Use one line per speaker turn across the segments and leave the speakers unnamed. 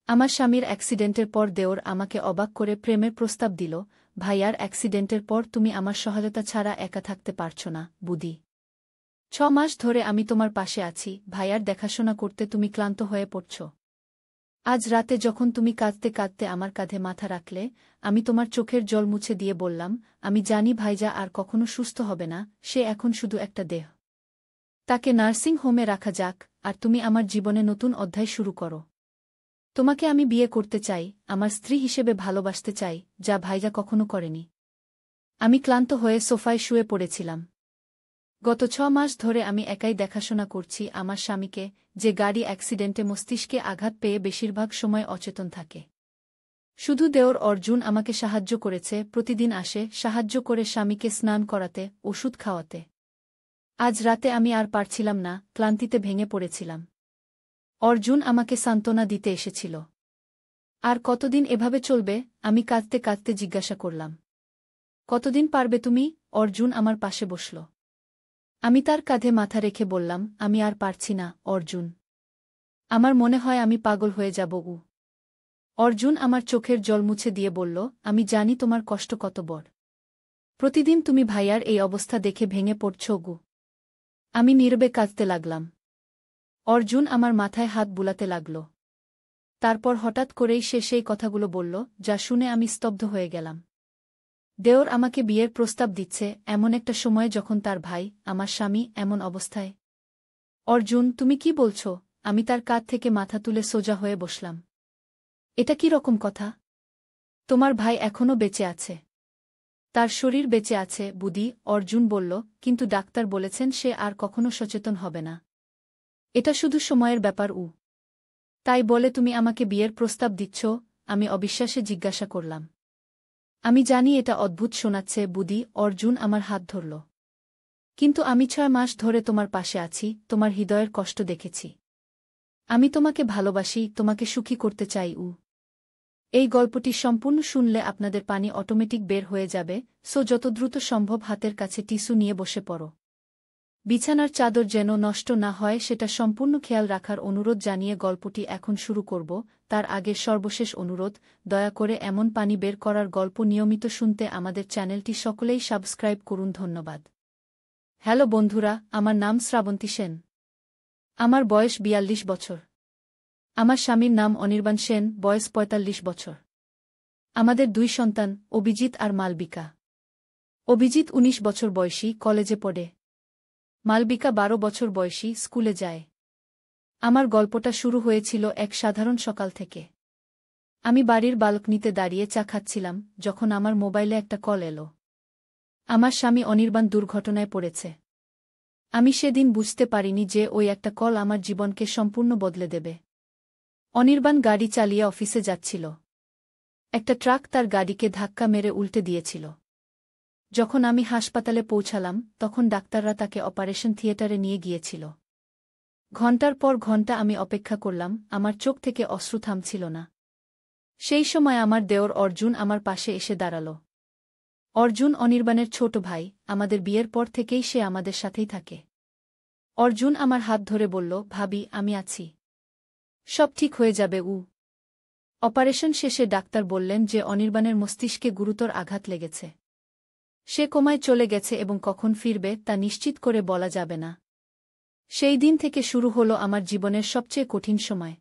আমার স্বামীর অ্যাক্সিডেন্টের পর দেওর আমাকে অবাক করে প্রেমের প্রস্তাব দিল। ভাইয়ার অ্যাক্সিডেন্টের পর তুমি আমার সহায়তা ছাড়া একা থাকতে পারছ না, বুদি। 6 মাস ধরে আমি তোমার পাশে আছি, ভাইয়ার দেখাশোনা করতে তুমি ক্লান্ত হয়ে পড়ছ। আজ রাতে যখন তুমি কাঁদতে কাঁদতে আমার কাঁধে মাথা রাখলে, আমি তোমার চোখের জল মুছে দিয়ে বললাম, আমি জানি ভাইজা আর কখনো সুস্থ হবে না, সে এখন শুধু একটা দেহ। তাকে নার্সিং হোমে রাখা যাক, আর তুমি আমার জীবনে নতুন অধ্যায় শুরু করো। তোমাকে আমি বিয়ে করতে চাই, আমার স্ত্রী হিসেবে ভালোবাসতে চাই, যা ভাইজা কখনো করেনি। আমি ক্লান্ত হয়ে সোফায় শুয়ে পড়েছিলাম। গত 6 মাস ধরে আমি একাই দেখাশোনা করছি আমার স্বামীকে, যে গাড়ি অ্যাক্সিডেন্টে মস্তিষ্কে আঘাত পেয়ে বেশিরভাগ সময় অচেতন থাকে। শুধু দেওর অর্জুন আমাকে সাহায্য করেছে, প্রতিদিন আসে, সাহায্য করে স্বামীকে স্নান করাতে, ওষুধ খাওয়াতে। আজ রাতে আমি আর পারছিলাম না, ক্লান্তিতে ভেঙে পড়েছিলাম। অর্জুন আমাকে সান্ত্বনা দিতে এসেছিল। আর কতদিন এভাবে চলবে, আমি কাঁদতে কাঁদতে জিজ্ঞাসা করলাম। কতদিন পারবে তুমি? অর্জুন আমার পাশে বসল। আমি তার কাঁধে মাথা রেখে বললাম, আমি আর পারছি না, অর্জুন। আমার মনে হয় আমি পাগল হয়ে যাব। অর্জুন আমার চোখের জল মুছে দিয়ে বলল, আমি জানি তোমার কষ্ট কত বড়। প্রতিদিন তুমি ভাইয়ার এই অবস্থা দেখে ভেঙে পড়ছ। আমি নীরবে কাঁদতে লাগলাম। অর্জুন আমার মাথায় হাত বুলাতে লাগল। তারপর হঠাৎ করেই সে সেই কথাগুলো বলল, যা শুনে আমি স্তব্ধ হয়ে গেলাম। দেওর আমাকে বিয়ের প্রস্তাব দিচ্ছে এমন একটা সময়ে যখন তার ভাই, আমার স্বামী, এমন অবস্থায়। অর্জুন, তুমি কি বলছ? আমি তার কাঁধ থেকে মাথা তুলে সোজা হয়ে বসলাম। এটা কি রকম কথা? তোমার ভাই এখনও বেঁচে আছে। তার শরীর বেঁচে আছে, বুদি, অর্জুন বলল, কিন্তু ডাক্তার বলেছেন সে আর কখনো সচেতন হবে না। এটা শুধু সময়ের ব্যাপার। তাই বলে তুমি আমাকে বিয়ের প্রস্তাব দিচ্ছ? আমি অবিশ্বাসে জিজ্ঞাসা করলাম। আমি জানি এটা অদ্ভুত শোনাচ্ছে, বুদি, অর্জুন আমার হাত ধরল। কিন্তু আমি 6 মাস ধরে তোমার পাশে আছি, তোমার হৃদয়ের কষ্ট দেখেছি। আমি তোমাকে ভালোবাসি, তোমাকে সুখী করতে চাই। এই গল্পটি সম্পূর্ণ শুনলে আপনাদের পানি অটোমেটিক বের হয়ে যাবে, সো যত দ্রুত সম্ভব হাতের কাছে টিস্যু নিয়ে বসে পড়ো। বিছানার চাদর যেন নষ্ট না হয় সেটা সম্পূর্ণ খেয়াল রাখার অনুরোধ জানিয়ে গল্পটি এখন শুরু করব। তার আগের সর্বশেষ অনুরোধ, দয়া করে এমন পানি বের করার গল্প নিয়মিত শুনতে আমাদের চ্যানেলটি সকলেই সাবস্ক্রাইব করুন, ধন্যবাদ। হ্যালো বন্ধুরা, আমার নাম শ্রাবন্তী সেন। আমার বয়স 42 বছর। আমার স্বামীর নাম অনির্বাণ সেন, বয়স 45 বছর। আমাদের 2 সন্তান, অভিজিৎ আর মালবিকা। অভিজিৎ 19 বছর বয়সী, কলেজে পড়ে। মালবিকা 12 বছর বয়সী, স্কুলে যায়। আমার গল্পটা শুরু হয়েছিল এক সাধারণ সকাল থেকে। আমি বাড়ির বালকনিতে দাঁড়িয়ে চা খাচ্ছিলাম, যখন আমার মোবাইলে একটা কল এলো। আমার স্বামী অনির্বাণ দুর্ঘটনায় পড়েছে। আমি সেদিন বুঝতে পারিনি যে ওই একটা কল আমার জীবনকে সম্পূর্ণ বদলে দেবে। অনির্বাণ গাড়ি চালিয়ে অফিসে যাচ্ছিল। একটা ট্রাক তার গাড়িকে ধাক্কা মেরে উল্টে দিয়েছিল। যখন আমি হাসপাতালে পৌঁছালাম, তখন ডাক্তাররা তাকে অপারেশন থিয়েটারে নিয়ে গিয়েছিল। ঘণ্টার পর ঘণ্টা আমি অপেক্ষা করলাম, আমার চোখ থেকে অশ্রু থামছিল না। সেই সময় আমার দেওর অর্জুন আমার পাশে এসে দাঁড়াল। অর্জুন অনির্বাণের ছোট ভাই, আমাদের বিয়ের পর থেকেই সে আমাদের সাথেই থাকে। অর্জুন আমার হাত ধরে বলল, ভাবি, আমি আছি। সব ঠিক হয়ে যাবে। অপারেশন শেষে ডাক্তার বললেন যে অনির্বাণের মস্তিষ্কে গুরুতর আঘাত লেগেছে। সে কোমায় চলে গেছে এবং কখন ফিরবে তা নিশ্চিত করে বলা যাবে না। সেই দিন থেকে শুরু হলো আমার জীবনের সবচেয়ে কঠিন সময়।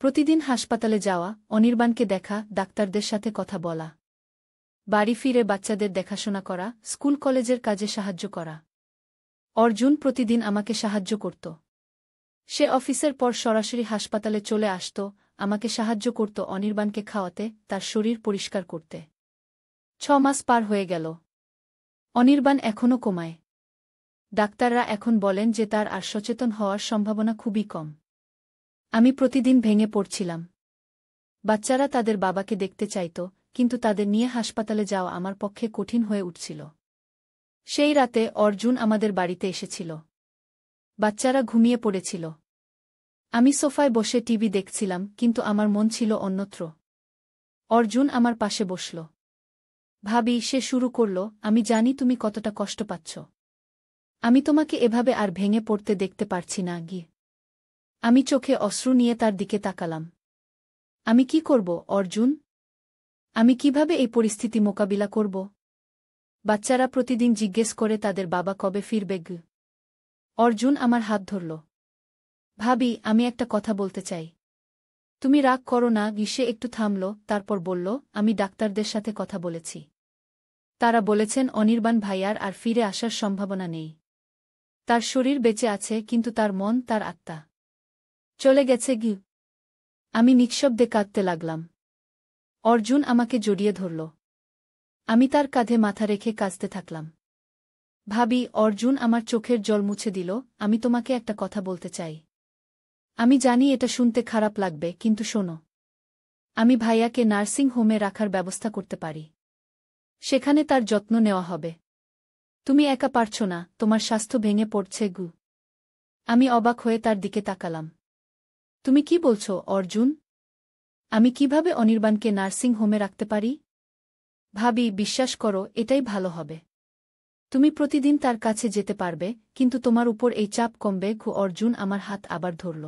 প্রতিদিন হাসপাতালে যাওয়া, অনির্বাণকে দেখা, ডাক্তারদের সাথে কথা বলা, বাড়ি ফিরে বাচ্চাদের দেখাশোনা করা, স্কুল কলেজের কাজে সাহায্য করা। অর্জুন প্রতিদিন আমাকে সাহায্য করত। সে অফিসের পর সরাসরি হাসপাতালে চলে আসত, আমাকে সাহায্য করত অনির্বাণকে খাওয়াতে, তার শরীর পরিষ্কার করতে। 6 মাস পার হয়ে গেল। অনির্বাণ এখনও কোমায়। ডাক্তাররা এখন বলেন যে তার আর সচেতন হওয়ার সম্ভাবনা খুবই কম। আমি প্রতিদিন ভেঙে পড়ছিলাম। বাচ্চারা তাদের বাবাকে দেখতে চাইত, কিন্তু তাদের নিয়ে হাসপাতালে যাওয়া আমার পক্ষে কঠিন হয়ে উঠছিল। সেই রাতে অর্জুন আমাদের বাড়িতে এসেছিল। বাচ্চারা ঘুমিয়ে পড়েছিল। আমি সোফায় বসে টিভি দেখছিলাম, কিন্তু আমার মন ছিল অন্যত্র। অর্জুন আমার পাশে বসল। ভাবি, সে শুরু করল, আমি জানি তুমি কতটা কষ্ট পাচ্ছ। আমি তোমাকে এভাবে আর ভেঙে পড়তে দেখতে পারছি না। আমি চোখে অশ্রু নিয়ে তার দিকে তাকালাম। আমি কি করব অর্জুন? আমি কিভাবে এই পরিস্থিতি মোকাবিলা করব? বাচ্চারা প্রতিদিন জিজ্ঞেস করে তাদের বাবা কবে ফিরবে। অর্জুন আমার হাত ধরল। ভাবি, আমি একটা কথা বলতে চাই। তুমি রাগ করো না। সে একটু থামল, তারপর বলল, আমি ডাক্তারদের সাথে কথা বলেছি। তারা বলেছেন অনির্বাণ ভাইয়ার আর ফিরে আসার সম্ভাবনা নেই। তার শরীর বেঁচে আছে, কিন্তু তার মন, তার আত্মা চলে গেছে। আমি নিঃশব্দে কাঁদতে লাগলাম। অর্জুন আমাকে জড়িয়ে ধরল। আমি তার কাঁধে মাথা রেখে কাঁদতে থাকলাম। ভাবি, অর্জুন আমার চোখের জল মুছে দিল। আমি তোমাকে একটা কথা বলতে চাই। আমি জানি এটা শুনতে খারাপ লাগবে, কিন্তু শোনো। আমি ভাইয়াকে নার্সিং হোমে রাখার ব্যবস্থা করতে পারি। সেখানে তার যত্ন নেওয়া হবে। তুমি একা পারছ না, তোমার স্বাস্থ্য ভেঙে পড়ছে। আমি অবাক হয়ে তার দিকে তাকালাম। তুমি কি বলছ অর্জুন? আমি কিভাবে অনির্বাণকে নার্সিং হোমে রাখতে পারি? ভাবি, বিশ্বাস করো, এটাই ভালো হবে। তুমি প্রতিদিন তার কাছে যেতে পারবে, কিন্তু তোমার উপর এই চাপ কমবে। অর্জুন আমার হাত আবার ধরল।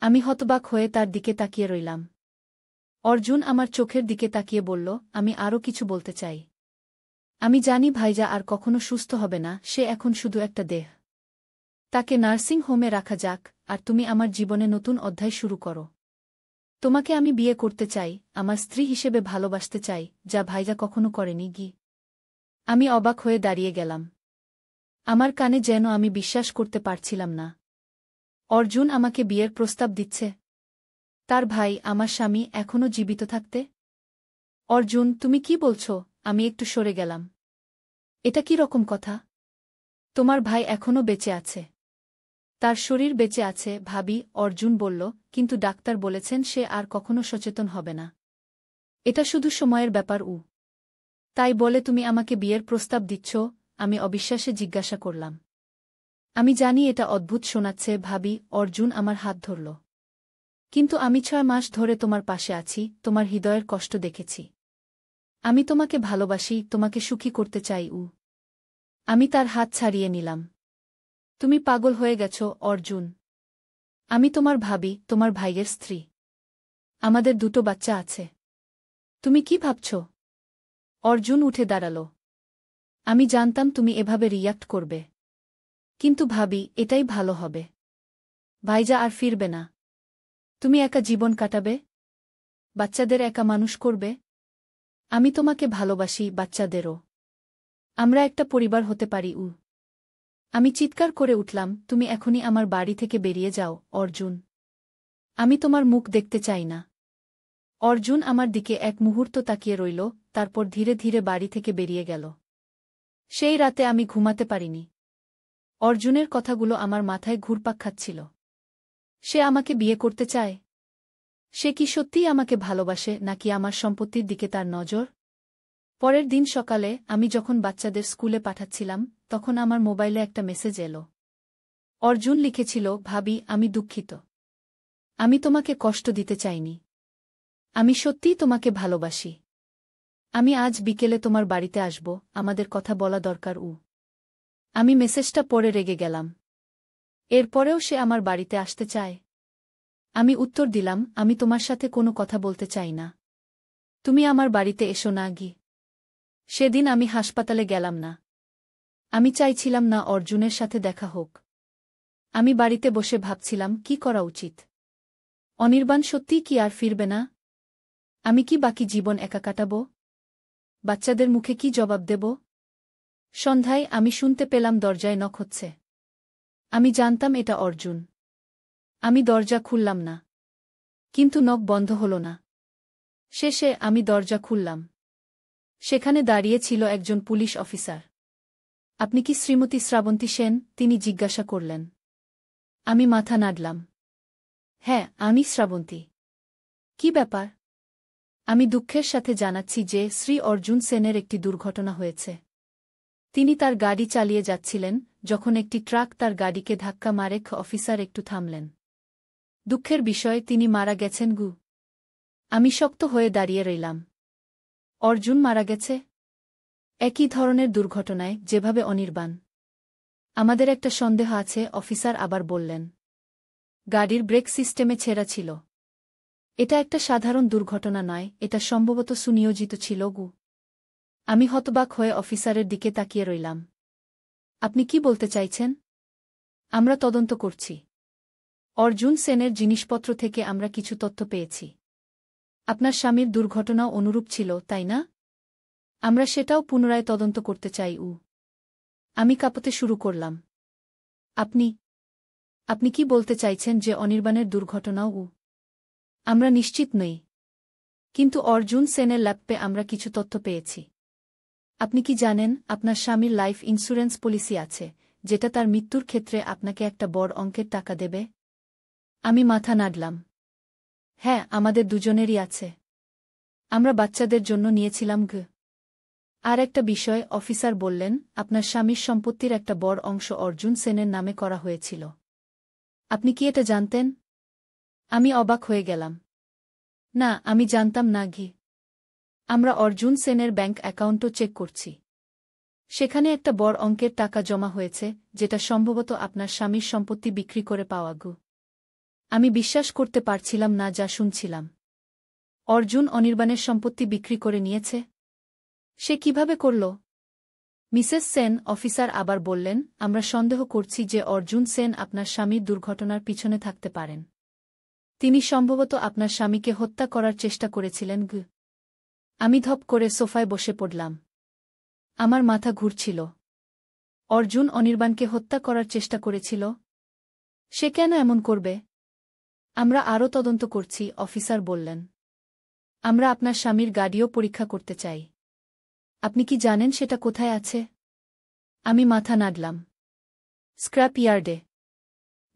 আমি হতবাক হয়ে তার দিকে তাকিয়ে রইলাম। অর্জুন আমার চোখের দিকে তাকিয়ে বলল, আমি আরও কিছু বলতে চাই। আমি জানি ভাইজা আর কখনো সুস্থ হবে না। সে এখন শুধু একটা দেহ। তাকে নার্সিং হোমে রাখা যাক, আর তুমি আমার জীবনে নতুন অধ্যায় শুরু করো। তোমাকে আমি বিয়ে করতে চাই, আমার স্ত্রী হিসেবে ভালোবাসতে চাই, যা ভাইজা কখনো করেনি। আমি অবাক হয়ে দাঁড়িয়ে গেলাম। আমার কানে যেন আমি বিশ্বাস করতে পারছিলাম না। অর্জুন আমাকে বিয়ের প্রস্তাব দিচ্ছে? তার ভাই, আমার স্বামী, এখনও জীবিত থাকতে? অর্জুন, তুমি কি বলছ? আমি একটু সরে গেলাম। এটা কি রকম কথা? তোমার ভাই এখনও বেঁচে আছে। তার শরীর বেঁচে আছে ভাবি, অর্জুন বলল, কিন্তু ডাক্তার বলেছেন সে আর কখনো সচেতন হবে না। এটা শুধু সময়ের ব্যাপার। তাই বলে তুমি আমাকে বিয়ের প্রস্তাব দিচ্ছ? আমি অবিশ্বাসে জিজ্ঞাসা করলাম। আমি জানি এটা অদ্ভুত শোনাচ্ছে ভাবি, অর্জুন আমার হাত ধরল। কিন্তু আমি 6 মাস ধরে তোমার পাশে আছি, তোমার হৃদয়ের কষ্ট দেখেছি। আমি তোমাকে ভালোবাসি, তোমাকে সুখী করতে চাই। আমি তার হাত ছাড়িয়ে নিলাম। তুমি পাগল হয়ে গেছ অর্জুন। আমি তোমার ভাবি, তোমার ভাইয়ের স্ত্রী। আমাদের 2টো বাচ্চা আছে। তুমি কি ভাবছ? অর্জুন উঠে দাঁড়াল। আমি জানতাম তুমি এভাবে রিয়াক্ট করবে। কিন্তু ভাবি, এটাই ভালো হবে। ভাইজা আর ফিরবে না। তুমি একা জীবন কাটাবে, বাচ্চাদের একা মানুষ করবে। আমি তোমাকে ভালোবাসি, বাচ্চাদেরও। আমরা একটা পরিবার হতে পারি। আমি চিৎকার করে উঠলাম, তুমি এখনই আমার বাড়ি থেকে বেরিয়ে যাও অর্জুন। আমি তোমার মুখ দেখতে চাই না। অর্জুন আমার দিকে এক মুহূর্ত তাকিয়ে রইল, তারপর ধীরে ধীরে বাড়ি থেকে বেরিয়ে গেল। সেই রাতে আমি ঘুমাতে পারিনি। অর্জুনের কথাগুলো আমার মাথায় ঘুরপাক খাচ্ছিল। সে আমাকে বিয়ে করতে চায়? সে কি সত্যিই আমাকে ভালোবাসে, নাকি আমার সম্পত্তির দিকে তার নজর? পরের দিন সকালে আমি যখন বাচ্চাদের স্কুলে পাঠাচ্ছিলাম, তখন আমার মোবাইলে একটা মেসেজ এলো। অর্জুন লিখেছিল, ভাবি, আমি দুঃখিত। আমি তোমাকে কষ্ট দিতে চাইনি। আমি সত্যিই তোমাকে ভালোবাসি। আমি আজ বিকেলে তোমার বাড়িতে আসব, আমাদের কথা বলা দরকার। আমি মেসেজটা পড়ে রেগে গেলাম। এরপরেও সে আমার বাড়িতে আসতে চায়। আমি উত্তর দিলাম, আমি তোমার সাথে কোনো কথা বলতে চাই না। তুমি আমার বাড়িতে এসো না। সেদিন আমি হাসপাতালে গেলাম না। আমি চাইছিলাম না অর্জুনের সাথে দেখা হোক। আমি বাড়িতে বসে ভাবছিলাম কি করা উচিত। অনির্বাণ সত্যিই কি আর ফিরবে না? আমি কি বাকি জীবন একা কাটাব? বাচ্চাদের মুখে কি জবাব দেব? সন্ধ্যায় আমি শুনতে পেলাম দরজায় নক হচ্ছে। আমি জানতাম এটা অর্জুন। আমি দরজা খুললাম না। কিন্তু নক বন্ধ হল না। শেষে আমি দরজা খুললাম। সেখানে দাঁড়িয়ে ছিল একজন পুলিশ অফিসার। আপনি কি শ্রীমতী শ্রাবন্তী সেন? তিনি জিজ্ঞাসা করলেন। আমি মাথা নাড়লাম। হ্যাঁ, আমি শ্রাবন্তী। কি ব্যাপার? আমি দুঃখের সাথে জানাচ্ছি যে শ্রী অর্জুন সেনের একটি দুর্ঘটনা হয়েছে। তিনি তার গাড়ি চালিয়ে যাচ্ছিলেন, যখন একটি ট্রাক তার গাড়িকে ধাক্কা মারে। অফিসার একটু থামলেন। দুঃখের বিষয়, তিনি মারা গেছেন। আমি শক্ত হয়ে দাঁড়িয়ে রইলাম। অর্জুন মারা গেছে? একই ধরনের দুর্ঘটনায়, যেভাবে অনির্বাণ। আমাদের একটা সন্দেহ আছে, অফিসার আবার বললেন। গাড়ির ব্রেক সিস্টেমে ছেঁড়া ছিল। এটা একটা সাধারণ দুর্ঘটনা নয়, এটা সম্ভবত সুনিয়োজিত ছিল গু। আমি হতবাক হয়ে অফিসারের দিকে তাকিয়ে রইলাম। আপনি কি বলতে চাইছেন? আমরা তদন্ত করছি। অর্জুন সেনের জিনিসপত্র থেকে আমরা কিছু তথ্য পেয়েছি। আপনার স্বামীর দুর্ঘটনাও অনুরূপ ছিল, তাই না? আমরা সেটাও পুনরায় তদন্ত করতে চাই। আমি কাঁপতে শুরু করলাম। আপনি আপনি কি বলতে চাইছেন যে অনির্বাণের দুর্ঘটনাও? আমরা নিশ্চিত নই, কিন্তু অর্জুন সেনের ল্যাপে আমরা কিছু তথ্য পেয়েছি। আপনি কি জানেন আপনার স্বামীর লাইফ ইন্স্যুরেন্স পলিসি আছে, যেটা তার মৃত্যুর ক্ষেত্রে আপনাকে একটা বড় অঙ্কের টাকা দেবে? আমি মাথা নাড়লাম। হ্যাঁ, আমাদের দুজনেরই আছে। আমরা বাচ্চাদের জন্য নিয়েছিলাম গ। আর একটা বিষয়, অফিসার বললেন, আপনার স্বামীর সম্পত্তির একটা বড় অংশ অর্জুন সেনের নামে করা হয়েছিল। আপনি কি এটা জানতেন? আমি অবাক হয়ে গেলাম। না, আমি জানতাম না ঘি। আমরা অর্জুন সেনের ব্যাংক অ্যাকাউন্টও চেক করছি। সেখানে একটা বড় অঙ্কের টাকা জমা হয়েছে, যেটা সম্ভবত আপনার স্বামীর সম্পত্তি বিক্রি করে পাওয়া গু। আমি বিশ্বাস করতে পারছিলাম না যা শুনছিলাম। অর্জুন অনির্বাণের সম্পত্তি বিক্রি করে নিয়েছে? সে কিভাবে করল? মিসেস সেন, অফিসার আবার বললেন, আমরা সন্দেহ করছি যে অর্জুন সেন আপনার স্বামীর দুর্ঘটনার পিছনে থাকতে পারেন। তিনি সম্ভবত আপনার স্বামীকে হত্যা করার চেষ্টা করেছিলেন গু। আমি ধপ করে সোফায় বসে পড়লাম। আমার মাথা ঘুরছিল। অর্জুন অনির্বাণকে হত্যা করার চেষ্টা করেছিল? সে কেন এমন করবে? আমরা আরও তদন্ত করছি, অফিসার বললেন। আমরা আপনার স্বামীর গাড়িও পরীক্ষা করতে চাই। আপনি কি জানেন সেটা কোথায় আছে? আমি মাথা নাড়লাম। স্ক্র্যাপ ইয়ার্ডে।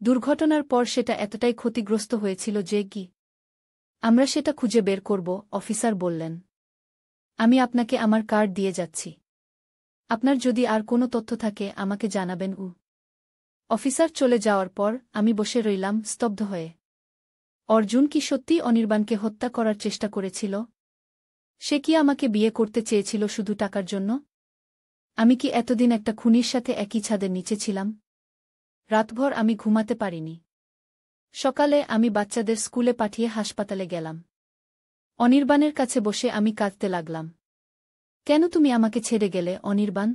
দুর্ঘটনার পর সেটা এতটাই ক্ষতিগ্রস্ত হয়েছিল যে কি আমরা সেটা খুঁজে বের করব, অফিসার বললেন। আমি আপনাকে আমার কার্ড দিয়ে যাচ্ছি। আপনার যদি আর কোনো তথ্য থাকে আমাকে জানাবেন। অফিসার চলে যাওয়ার পর আমি বসে রইলাম স্তব্ধ হয়ে। অর্জুন কি সত্যিই অনির্বাণকে হত্যা করার চেষ্টা করেছিল? সে কি আমাকে বিয়ে করতে চেয়েছিল শুধু টাকার জন্য? আমি কি এতদিন একটা খুনির সাথে একই ছাদের নিচে ছিলাম? রাতভর আমি ঘুমাতে পারিনি। সকালে আমি বাচ্চাদের স্কুলে পাঠিয়ে হাসপাতালে গেলাম। অনির্বাণের কাছে বসে আমি কাঁদতে লাগলাম। কেন তুমি আমাকে ছেড়ে গেলে, অনির্বাণ?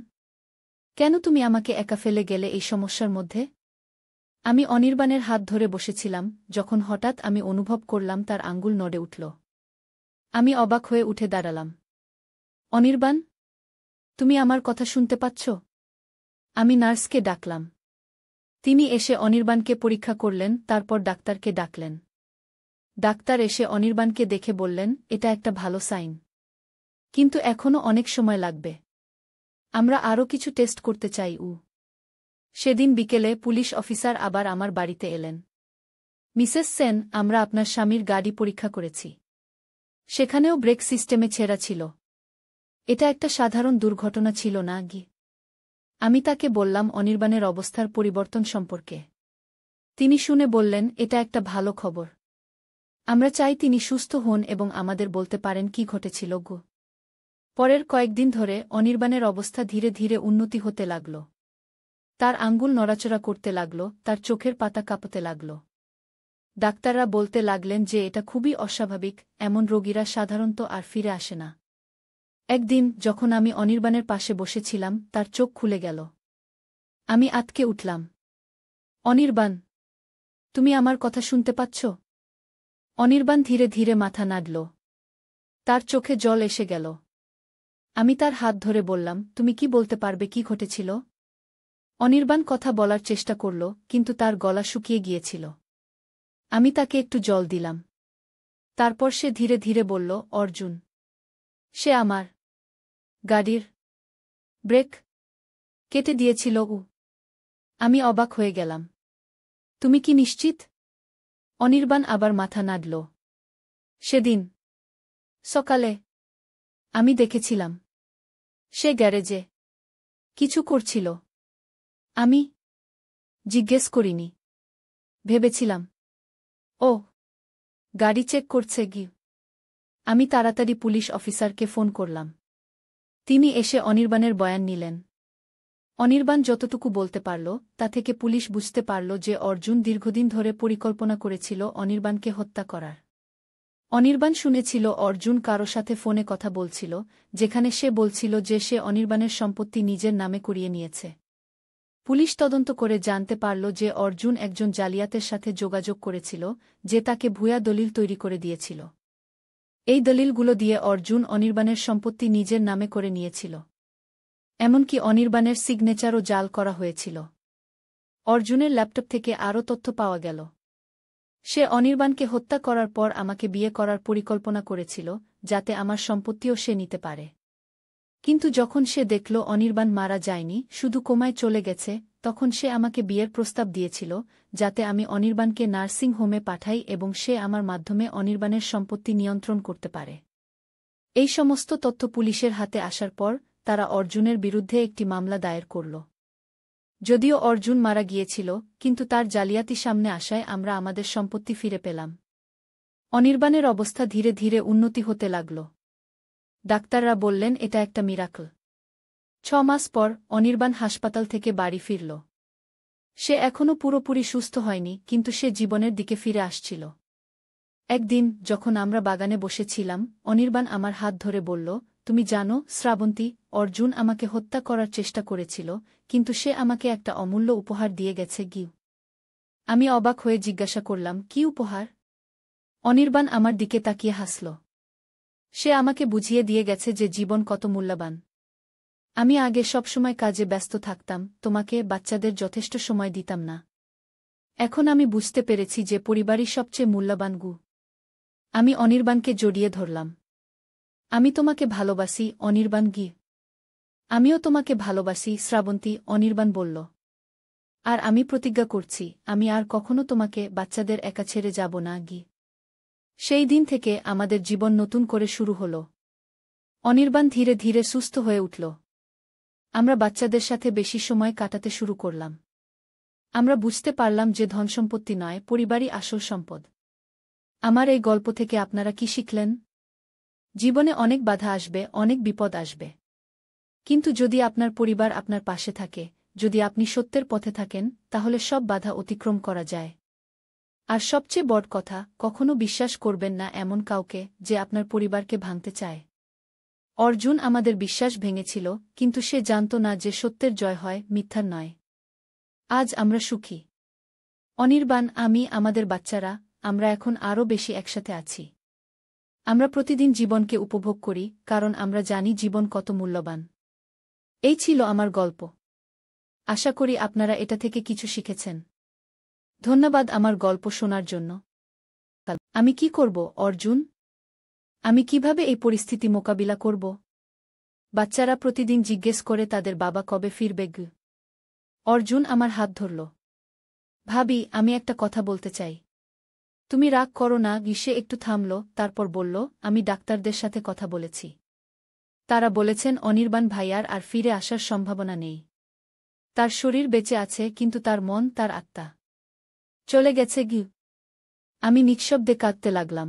কেন তুমি আমাকে একা ফেলে গেলে এই সমস্যার মধ্যে? আমি অনির্বাণের হাত ধরে বসেছিলাম, যখন হঠাৎ আমি অনুভব করলাম তার আঙ্গুল নড়ে উঠল। আমি অবাক হয়ে উঠে দাঁড়ালাম। অনির্বাণ, তুমি আমার কথা শুনতে পাচ্ছ? আমি নার্সকে ডাকলাম। তিনি এসে অনির্বাণকে পরীক্ষা করলেন, তারপর ডাক্তারকে ডাকলেন। ডাক্তার এসে অনির্বাণকে দেখে বললেন, এটা একটা ভালো সাইন। কিন্তু এখনও অনেক সময় লাগবে। আমরা আরও কিছু টেস্ট করতে চাই। সেদিন বিকেলে পুলিশ অফিসার আবার আমার বাড়িতে এলেন। মিসেস সেন, আমরা আপনার স্বামীর গাড়ি পরীক্ষা করেছি। সেখানেও ব্রেক সিস্টেমে ছেঁড়া ছিল। এটা একটা সাধারণ দুর্ঘটনা ছিল না গি। আমি তাকে বললাম অনির্বাণের অবস্থার পরিবর্তন সম্পর্কে। তিনি শুনে বললেন, এটা একটা ভালো খবর। আমরা চাই তিনি সুস্থ হন এবং আমাদের বলতে পারেন কি ঘটেছিল গো। পরের কয়েকদিন ধরে অনির্বাণের অবস্থা ধীরে ধীরে উন্নতি হতে লাগল। তার আঙ্গুল নড়াচড়া করতে লাগল, তার চোখের পাতা কাঁপতে লাগল। ডাক্তাররা বলতে লাগলেন যে এটা খুবই অস্বাভাবিক, এমন রোগীরা সাধারণত আর ফিরে আসে না। একদিন যখন আমি অনির্বাণের পাশে বসেছিলাম, তার চোখ খুলে গেল। আমি আঁতকে উঠলাম। অনির্বাণ, তুমি আমার কথা শুনতে পাচ্ছ? অনির্বাণ ধীরে ধীরে মাথা নাড়ল। তার চোখে জল এসে গেল। আমি তার হাত ধরে বললাম, তুমি কি বলতে পারবে কি ঘটেছিল? অনির্বাণ কথা বলার চেষ্টা করল, কিন্তু তার গলা শুকিয়ে গিয়েছিল। আমি তাকে একটু জল দিলাম। তারপর সে ধীরে ধীরে বলল, অর্জুন। সে আমার গাড়ির ব্রেক কেটে দিয়েছিল। আমি অবাক হয়ে গেলাম। তুমি কি নিশ্চিত? অনির্বাণ আবার মাথা নাড়ল। সেদিন সকালে আমি দেখেছিলাম। সে গ্যারেজে কিছু করছিল। আমি জিজ্ঞেস করিনি। ভেবেছিলাম ও গাড়ি চেক করছে গি। আমি তাড়াতাড়ি পুলিশ অফিসারকে ফোন করলাম। তিনি এসে অনির্বাণের বয়ান নিলেন। অনির্বাণ যতটুকু বলতে পারল, তা থেকে পুলিশ বুঝতে পারল যে অর্জুন দীর্ঘদিন ধরে পরিকল্পনা করেছিল অনির্বাণকে হত্যা করার। অনির্বাণ শুনেছিল অর্জুন কারো সাথে ফোনে কথা বলছিল, যেখানে সে বলছিল যে সে অনির্বাণের সম্পত্তি নিজের নামে করিয়ে নিয়েছে। পুলিশ তদন্ত করে জানতে পারল যে অর্জুন একজন জালিয়াতের সাথে যোগাযোগ করেছিল, যে তাকে ভুয়া দলিল তৈরি করে দিয়েছিল। এই দলিলগুলো দিয়ে অর্জুন অনির্বাণের সম্পত্তি নিজের নামে করে নিয়েছিল। এমনকি অনির্বাণের সিগনেচারও জাল করা হয়েছিল। অর্জুনের ল্যাপটপ থেকে আরও তথ্য পাওয়া গেল। সে অনির্বাণকে হত্যা করার পর আমাকে বিয়ে করার পরিকল্পনা করেছিল, যাতে আমার সম্পত্তিও সে নিতে পারে। কিন্তু যখন সে দেখল অনির্বাণ মারা যায়নি, শুধু কোমায় চলে গেছে, তখন সে আমাকে বিয়ের প্রস্তাব দিয়েছিল, যাতে আমি অনির্বাণকে নার্সিং হোমে পাঠাই এবং সে আমার মাধ্যমে অনির্বাণের সম্পত্তি নিয়ন্ত্রণ করতে পারে। এই সমস্ত তথ্য পুলিশের হাতে আসার পর তারা অর্জুনের বিরুদ্ধে একটি মামলা দায়ের করল। যদিও অর্জুন মারা গিয়েছিল, কিন্তু তার জালিয়াতি সামনে আসায় আমরা আমাদের সম্পত্তি ফিরে পেলাম। অনির্বাণের অবস্থা ধীরে ধীরে উন্নতি হতে লাগল। ডাক্তাররা বললেন এটা একটা মিরাকল। 6 মাস পর অনির্বাণ হাসপাতাল থেকে বাড়ি ফিরল। সে এখনও পুরোপুরি সুস্থ হয়নি, কিন্তু সে জীবনের দিকে ফিরে আসছিল। একদিন যখন আমরা বাগানে বসেছিলাম, অনির্বাণ আমার হাত ধরে বলল, তুমি জানো শ্রাবন্তী, অর্জুন আমাকে হত্যা করার চেষ্টা করেছিল, কিন্তু সে আমাকে একটা অমূল্য উপহার দিয়ে গেছে গিউ। আমি অবাক হয়ে জিজ্ঞাসা করলাম, কি উপহার? অনির্বাণ আমার দিকে তাকিয়ে হাসল। সে আমাকে বুঝিয়ে দিয়ে গেছে যে জীবন কত মূল্যবান। আমি আগে সবসময় কাজে ব্যস্ত থাকতাম, তোমাকে বাচ্চাদের যথেষ্ট সময় দিতাম না। এখন আমি বুঝতে পেরেছি যে পরিবারই সবচেয়ে মূল্যবান গু। আমি অনির্বাণকে জড়িয়ে ধরলাম। আমি তোমাকে ভালোবাসি অনির্বাণ গি। আমিও তোমাকে ভালোবাসি শ্রাবন্তী, অনির্বাণ বলল। আর আমি প্রতিজ্ঞা করছি, আমি আর কখনো তোমাকে বাচ্চাদের একা ছেড়ে যাব না গি। সেই দিন থেকে আমাদের জীবন নতুন করে শুরু হল। অনির্বাণ ধীরে ধীরে সুস্থ হয়ে উঠল। আমরা বাচ্চাদের সাথে বেশি সময় কাটাতে শুরু করলাম। আমরা বুঝতে পারলাম যে ধনসম্পত্তি নয়, পরিবারই আসল সম্পদ। আমার এই গল্প থেকে আপনারা কি শিখলেন? জীবনে অনেক বাধা আসবে, অনেক বিপদ আসবে। কিন্তু যদি আপনার পরিবার আপনার পাশে থাকে, যদি আপনি সত্যের পথে থাকেন, তাহলে সব বাধা অতিক্রম করা যায়। আর সবচেয়ে বড় কথা, কখনো বিশ্বাস করবেন না এমন কাউকে যে আপনার পরিবারকে ভাঙতে চায়। অর্জুন আমাদের বিশ্বাস ভেঙেছিল, কিন্তু সে জানত না যে সত্যের জয় হয়, মিথ্যার নয়। আজ আমরা সুখী। অনির্বাণ, আমি, আমাদের বাচ্চারা, আমরা এখন আরও বেশি একসাথে আছি। আমরা প্রতিদিন জীবনকে উপভোগ করি, কারণ আমরা জানি জীবন কত মূল্যবান। এই ছিল আমার গল্প। আশা করি আপনারা এটা থেকে কিছু শিখেছেন। ধন্যবাদ আমার গল্প শোনার জন্য। আমি কি করব অর্জুন? আমি কিভাবে এই পরিস্থিতি মোকাবিলা করব? বাচ্চারা প্রতিদিন জিজ্ঞেস করে তাদের বাবা কবে ফিরবে গু। অর্জুন আমার হাত ধরল। ভাবি, আমি একটা কথা বলতে চাই। তুমি রাগ করো না। সে একটু থামল, তারপর বলল, আমি ডাক্তারদের সাথে কথা বলেছি। তারা বলেছেন অনির্বাণ ভাইয়ার আর ফিরে আসার সম্ভাবনা নেই। তার শরীর বেঁচে আছে, কিন্তু তার মন, তার আত্মা চলে গেছে গি। আমি নিঃশব্দে কাঁদতে লাগলাম।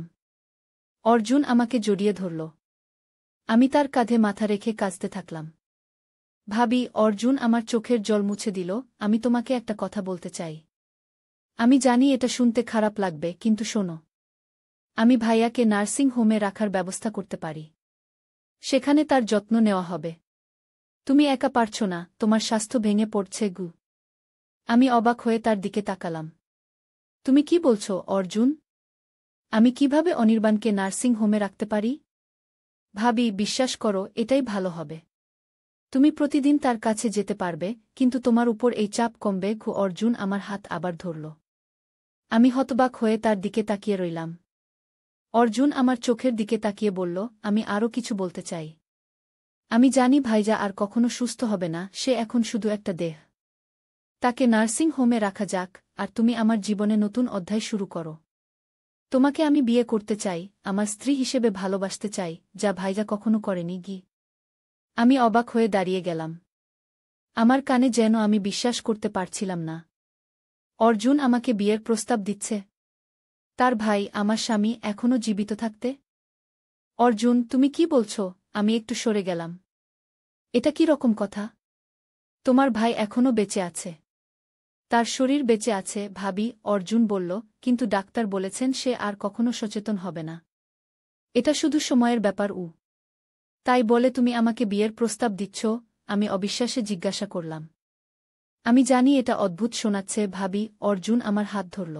অর্জুন আমাকে জড়িয়ে ধরল। আমি তার কাঁধে মাথা রেখে কাঁদতে থাকলাম। ভাবি, অর্জুন আমার চোখের জল মুছে দিল। আমি তোমাকে একটা কথা বলতে চাই। আমি জানি এটা শুনতে খারাপ লাগবে, কিন্তু শোনো। আমি ভাইয়াকে নার্সিং হোমে রাখার ব্যবস্থা করতে পারি। সেখানে তার যত্ন নেওয়া হবে। তুমি একা পারছ না, তোমার স্বাস্থ্য ভেঙে পড়ছে গু। আমি অবাক হয়ে তার দিকে তাকালাম। তুমি কি বলছ অর্জুন? আমি কিভাবে অনির্বাণকে নার্সিং হোমে রাখতে পারি? ভাবি, বিশ্বাস করো, এটাই ভালো হবে। তুমি প্রতিদিন তার কাছে যেতে পারবে, কিন্তু তোমার উপর এই চাপ কমবে গু। অর্জুন আমার হাত আবার ধরল। আমি হতবাক হয়ে তার দিকে তাকিয়ে রইলাম। অর্জুন আমার চোখের দিকে তাকিয়ে বলল, আমি আরও কিছু বলতে চাই। আমি জানি ভাইজা আর কখনো সুস্থ হবে না, সে এখন শুধু একটা দেহ। তাকে নার্সিং হোমে রাখা যাক, আর তুমি আমার জীবনে নতুন অধ্যায় শুরু করো। তোমাকে আমি বিয়ে করতে চাই, আমার স্ত্রী হিসেবে ভালোবাসতে চাই, যা ভাইজা কখনো করেনি গি। আমি অবাক হয়ে দাঁড়িয়ে গেলাম। আমার কানে যেন আমি বিশ্বাস করতে পারছিলাম না। অর্জুন আমাকে বিয়ের প্রস্তাব দিচ্ছে। তার ভাই, আমার স্বামী, এখনও জীবিত থাকতে? অর্জুন, তুমি কি বলছ? আমি একটু সরে গেলাম। এটা কি রকম কথা? তোমার ভাই এখনও বেঁচে আছে। তার শরীর বেঁচে আছে ভাবি, অর্জুন বলল, কিন্তু ডাক্তার বলেছেন সে আর কখনো সচেতন হবে না। এটা শুধু সময়ের ব্যাপার। তাই বলে তুমি আমাকে বিয়ের প্রস্তাব দিচ্ছ? আমি অবিশ্বাসে জিজ্ঞাসা করলাম। আমি জানি এটা অদ্ভুত শোনাচ্ছে ভাবি। অর্জুন আমার হাত ধরল।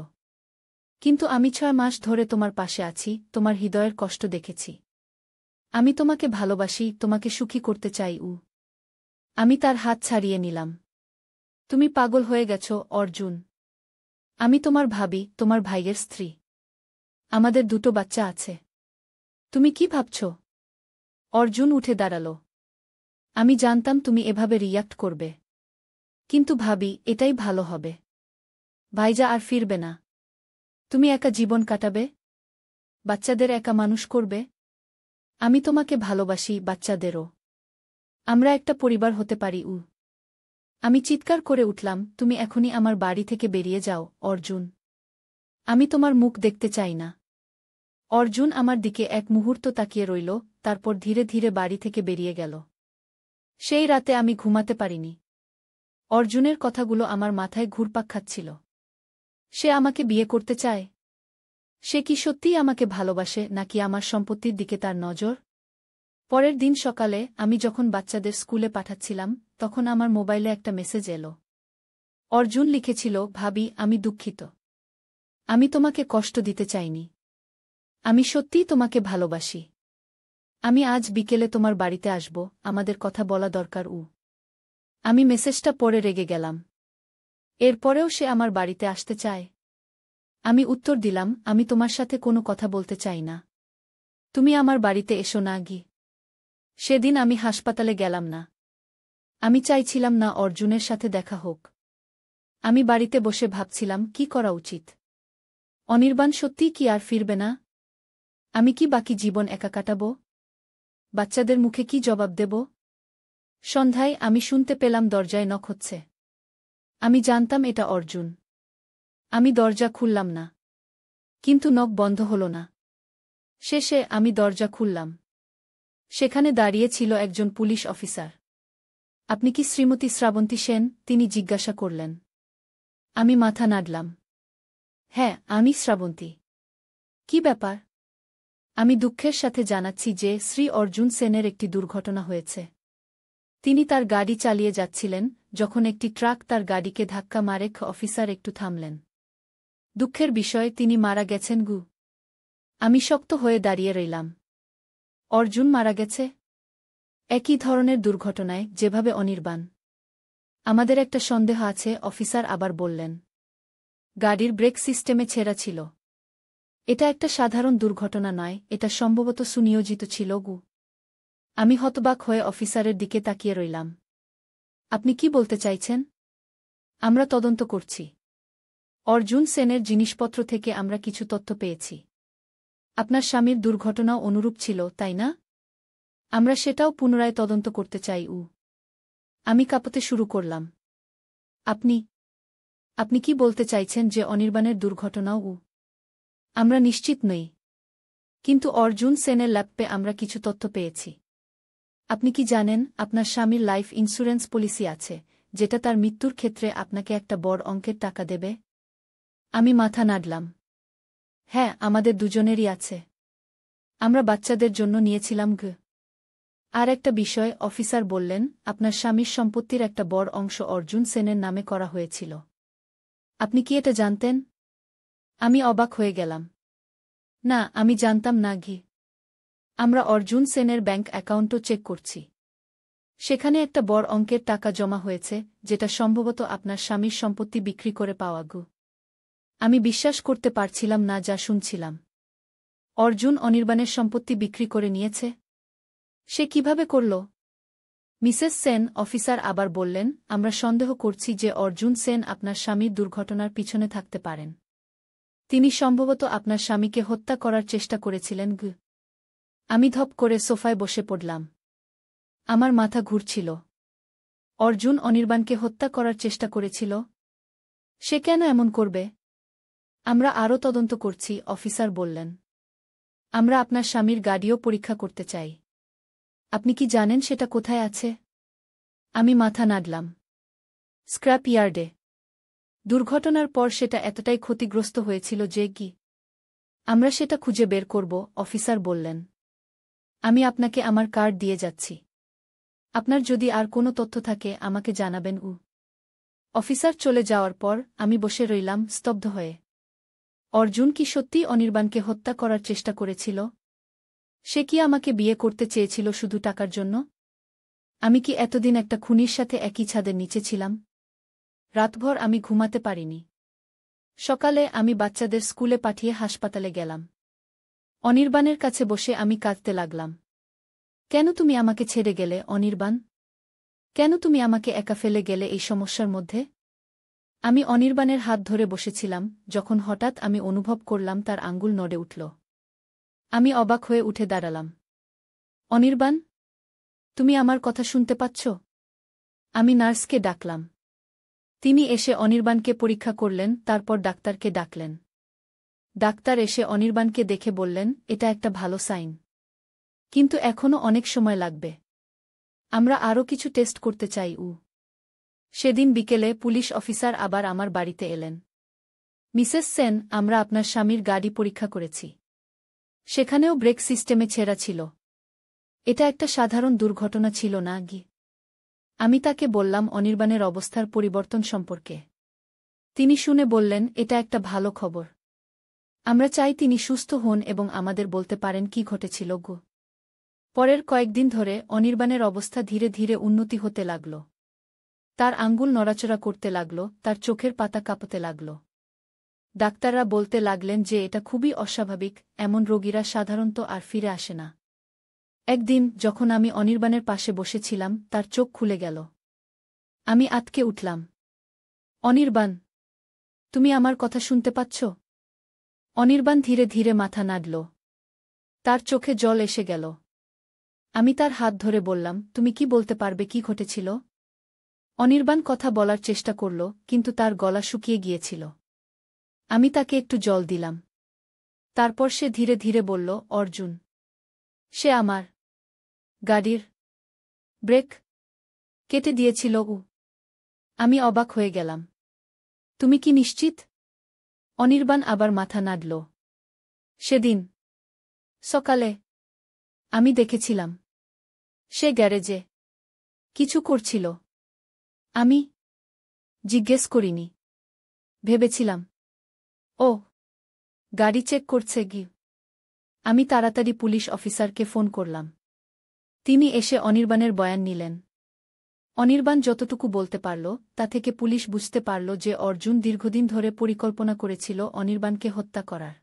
কিন্তু আমি 6 মাস ধরে তোমার পাশে আছি, তোমার হৃদয়ের কষ্ট দেখেছি। আমি তোমাকে ভালোবাসি, তোমাকে সুখী করতে চাই। আমি তার হাত ছাড়িয়ে নিলাম। তুমি পাগল হয়ে গেছ অর্জুন। আমি তোমার ভাবি, তোমার ভাইয়ের স্ত্রী। আমাদের 2টো বাচ্চা আছে। তুমি কি ভাবছ? অর্জুন উঠে দাঁড়াল। আমি জানতাম তুমি এভাবে রিয়্যাক্ট করবে। কিন্তু ভাবি, এটাই ভালো হবে। ভাইজা আর ফিরবে না। তুমি একা জীবন কাটাবে, বাচ্চাদের একা মানুষ করবে। আমি তোমাকে ভালোবাসি, বাচ্চাদেরও। আমরা একটা পরিবার হতে পারি। আমি চিৎকার করে উঠলাম, তুমি এখনই আমার বাড়ি থেকে বেরিয়ে যাও অর্জুন। আমি তোমার মুখ দেখতে চাই না। অর্জুন আমার দিকে এক মুহূর্ত তাকিয়ে রইল, তারপর ধীরে ধীরে বাড়ি থেকে বেরিয়ে গেল। সেই রাতে আমি ঘুমাতে পারিনি। অর্জুনের কথাগুলো আমার মাথায় ঘুরপাক খাচ্ছিল। সে আমাকে বিয়ে করতে চায়? সে কি সত্যিই আমাকে ভালোবাসে, নাকি আমার সম্পত্তির দিকে তার নজর? পরের দিন সকালে আমি যখন বাচ্চাদের স্কুলে পাঠাচ্ছিলাম, তখন আমার মোবাইলে একটা মেসেজ এলো। অর্জুন লিখেছিল, ভাবি, আমি দুঃখিত। আমি তোমাকে কষ্ট দিতে চাইনি। আমি সত্যিই তোমাকে ভালোবাসি। আমি আজ বিকেলে তোমার বাড়িতে আসব, আমাদের কথা বলা দরকার। আমি মেসেজটা পড়ে রেগে গেলাম। এরপরেও সে আমার বাড়িতে আসতে চায়। আমি উত্তর দিলাম, আমি তোমার সাথে কোনো কথা বলতে চাই না। তুমি আমার বাড়িতে এসো না। সেদিন আমি হাসপাতালে গেলাম না। আমি চাইছিলাম না অর্জুনের সাথে দেখা হোক। আমি বাড়িতে বসে ভাবছিলাম কি করা উচিত। অনির্বাণ সত্যিই কি আর ফিরবে না? আমি কি বাকি জীবন একা কাটাব? বাচ্চাদের মুখে কি জবাব দেব? সন্ধ্যায় আমি শুনতে পেলাম দরজায় নক হচ্ছে। আমি জানতাম এটা অর্জুন। আমি দরজা খুললাম না। কিন্তু নক বন্ধ হল না। শেষে আমি দরজা খুললাম। সেখানে দাঁড়িয়ে ছিল একজন পুলিশ অফিসার। আপনি কি শ্রীমতী শ্রাবন্তী সেন? তিনি জিজ্ঞাসা করলেন। আমি মাথা নাড়লাম। হ্যাঁ, আমি শ্রাবন্তী। কি ব্যাপার? আমি দুঃখের সাথে জানাচ্ছি যে শ্রী অর্জুন সেনের একটি দুর্ঘটনা হয়েছে। তিনি তার গাড়ি চালিয়ে যাচ্ছিলেন, যখন একটি ট্রাক তার গাড়িকে ধাক্কা মারে। অফিসার একটু থামলেন। দুঃখের বিষয়, তিনি মারা গেছেন। আমি শক্ত হয়ে দাঁড়িয়ে রইলাম। অর্জুন মারা গেছে? একই ধরনের দুর্ঘটনায়, যেভাবে অনির্বাণ। আমাদের একটা সন্দেহ আছে, অফিসার আবার বললেন। গাড়ির ব্রেক সিস্টেমে ছেঁড়া ছিল। এটা একটা সাধারণ দুর্ঘটনা নয়, এটা সম্ভবত সুনিয়োজিত ছিল। আমি হতবাক হয়ে অফিসারের দিকে তাকিয়ে রইলাম। আপনি কি বলতে চাইছেন? আমরা তদন্ত করছি। অর্জুন সেনের জিনিসপত্র থেকে আমরা কিছু তথ্য পেয়েছি। আপনার স্বামীর দুর্ঘটনাও অনুরূপ ছিল, তাই না? আমরা সেটাও পুনরায় তদন্ত করতে চাই। আমি কাঁপতে শুরু করলাম। আপনি আপনি কি বলতে চাইছেন যে অনির্বাণের দুর্ঘটনাও? আমরা নিশ্চিত নই। কিন্তু অর্জুন সেনের ল্যাপে আমরা কিছু তথ্য পেয়েছি। আপনি কি জানেন, আপনার স্বামীর লাইফ ইন্স্যুরেন্স পলিসি আছে, যেটা তার মৃত্যুর ক্ষেত্রে আপনাকে একটা বড় অঙ্কের টাকা দেবে? আমি মাথা নাড়লাম। হ্যাঁ, আমাদের দুজনেরই আছে। আমরা বাচ্চাদের জন্য নিয়েছিলাম। আর একটা বিষয়, অফিসার বললেন, আপনার স্বামীর সম্পত্তির একটা বড় অংশ অর্জুন সেনের নামে করা হয়েছিল। আপনি কি এটা জানতেন? আমি অবাক হয়ে গেলাম। না, আমি জানতাম না। আমরা অর্জুন সেনের ব্যাংক অ্যাকাউন্টও চেক করছি। সেখানে একটা বড় অঙ্কের টাকা জমা হয়েছে, যেটা সম্ভবত আপনার স্বামীর সম্পত্তি বিক্রি করে পাওয়া। আমি বিশ্বাস করতে পারছিলাম না যা শুনছিলাম। অর্জুন অনির্বাণের সম্পত্তি বিক্রি করে নিয়েছে? সে কিভাবে করল? মিসেস সেন, অফিসার আবার বললেন, আমরা সন্দেহ করছি যে অর্জুন সেন আপনার স্বামীর দুর্ঘটনার পিছনে থাকতে পারেন। তিনি সম্ভবত আপনার স্বামীকে হত্যা করার চেষ্টা করেছিলেন। আমি ধপ করে সোফায় বসে পড়লাম। আমার মাথা ঘুরছিল। অর্জুন অনির্বাণকে হত্যা করার চেষ্টা করেছিল? সে কেন এমন করবে? আমরা আরও তদন্ত করছি, অফিসার বললেন। আমরা আপনার স্বামীর গাড়িও পরীক্ষা করতে চাই। আপনি কি জানেন সেটা কোথায় আছে? আমি মাথা নাড়লাম। স্ক্র্যাপ ইয়ার্ডে। দুর্ঘটনার পর সেটা এতটাই ক্ষতিগ্রস্ত হয়েছিল যে আমরা সেটা খুঁজে বের করব, অফিসার বললেন। আমি আপনাকে আমার কার্ড দিয়ে যাচ্ছি। আপনার যদি আর কোনো তথ্য থাকে আমাকে জানাবেন। অফিসার চলে যাওয়ার পর আমি বসে রইলাম স্তব্ধ হয়ে। অর্জুন কি সত্যিই অনির্বাণকে হত্যা করার চেষ্টা করেছিল? সে কি আমাকে বিয়ে করতে চেয়েছিল শুধু টাকার জন্য? আমি কি এতদিন একটা খুনির সাথে একই ছাদের নিচে ছিলাম? রাতভর আমি ঘুমাতে পারিনি। সকালে আমি বাচ্চাদের স্কুলে পাঠিয়ে হাসপাতালে গেলাম। অনির্বাণের কাছে বসে আমি কাঁদতে লাগলাম। কেন তুমি আমাকে ছেড়ে গেলে, অনির্বাণ? কেন তুমি আমাকে একা ফেলে গেলে এই সমস্যার মধ্যে? আমি অনির্বাণের হাত ধরে বসেছিলাম, যখন হঠাৎ আমি অনুভব করলাম তার আঙ্গুল নড়ে উঠল। আমি অবাক হয়ে উঠে দাঁড়ালাম। অনির্বাণ, তুমি আমার কথা শুনতে পাচ্ছ? আমি নার্সকে ডাকলাম। তিনি এসে অনির্বাণকে পরীক্ষা করলেন, তারপর ডাক্তারকে ডাকলেন। ডাক্তার এসে অনির্বাণকে দেখে বললেন, এটা একটা ভালো সাইন। কিন্তু এখনও অনেক সময় লাগবে। আমরা আরও কিছু টেস্ট করতে চাই। সেদিন বিকেলে পুলিশ অফিসার আবার আমার বাড়িতে এলেন। মিসেস সেন, আমরা আপনার স্বামীর গাড়ি পরীক্ষা করেছি। সেখানেও ব্রেক সিস্টেমে ছেঁড়া ছিল। এটা একটা সাধারণ দুর্ঘটনা ছিল না। আমি তাকে বললাম অনির্বাণের অবস্থার পরিবর্তন সম্পর্কে। তিনি শুনে বললেন, এটা একটা ভালো খবর। আমরা চাই তিনি সুস্থ হন এবং আমাদের বলতে পারেন কি ঘটেছিল। পরের কয়েকদিন ধরে অনির্বাণের অবস্থা ধীরে ধীরে উন্নতি হতে লাগল। তার আঙ্গুল নড়াচড়া করতে লাগল, তার চোখের পাতা কাঁপতে লাগল। ডাক্তাররা বলতে লাগলেন যে এটা খুবই অস্বাভাবিক, এমন রোগীরা সাধারণত আর ফিরে আসে না। একদিন যখন আমি অনির্বাণের পাশে বসেছিলাম, তার চোখ খুলে গেল। আমি আঁতকে উঠলাম। অনির্বাণ, তুমি আমার কথা শুনতে পাচ্ছ? অনির্বাণ ধীরে ধীরে মাথা নাড়ল। তার চোখে জল এসে গেল। আমি তার হাত ধরে বললাম, তুমি কি বলতে পারবে কি ঘটেছিল? অনির্বাণ কথা বলার চেষ্টা করল, কিন্তু তার গলা শুকিয়ে গিয়েছিল। আমি তাকে একটু জল দিলাম। তারপর সে ধীরে ধীরে বলল, অর্জুন। সে আমার গাড়ির ব্রেক কেটে দিয়েছিল। আমি অবাক হয়ে গেলাম। তুমি কি নিশ্চিত? অনির্বাণ আবার মাথা নাড়ল। সেদিন সকালে আমি দেখেছিলাম সে গ্যারেজে কিছু করছিল। আমি জিজ্ঞেস করিনি। ভেবেছিলাম ও গাড়ি চেক করছে। আমি তাড়াতাড়ি পুলিশ অফিসারকে ফোন করলাম। তিনি এসে অনির্বাণের বয়ান নিলেন। অনির্বাণ যতটুকু বলতে পারল তা থেকে পুলিশ বুঝতে পারল যে অর্জুন দীর্ঘদিন ধরে পরিকল্পনা করেছিল অনির্বাণকে হত্যা করার।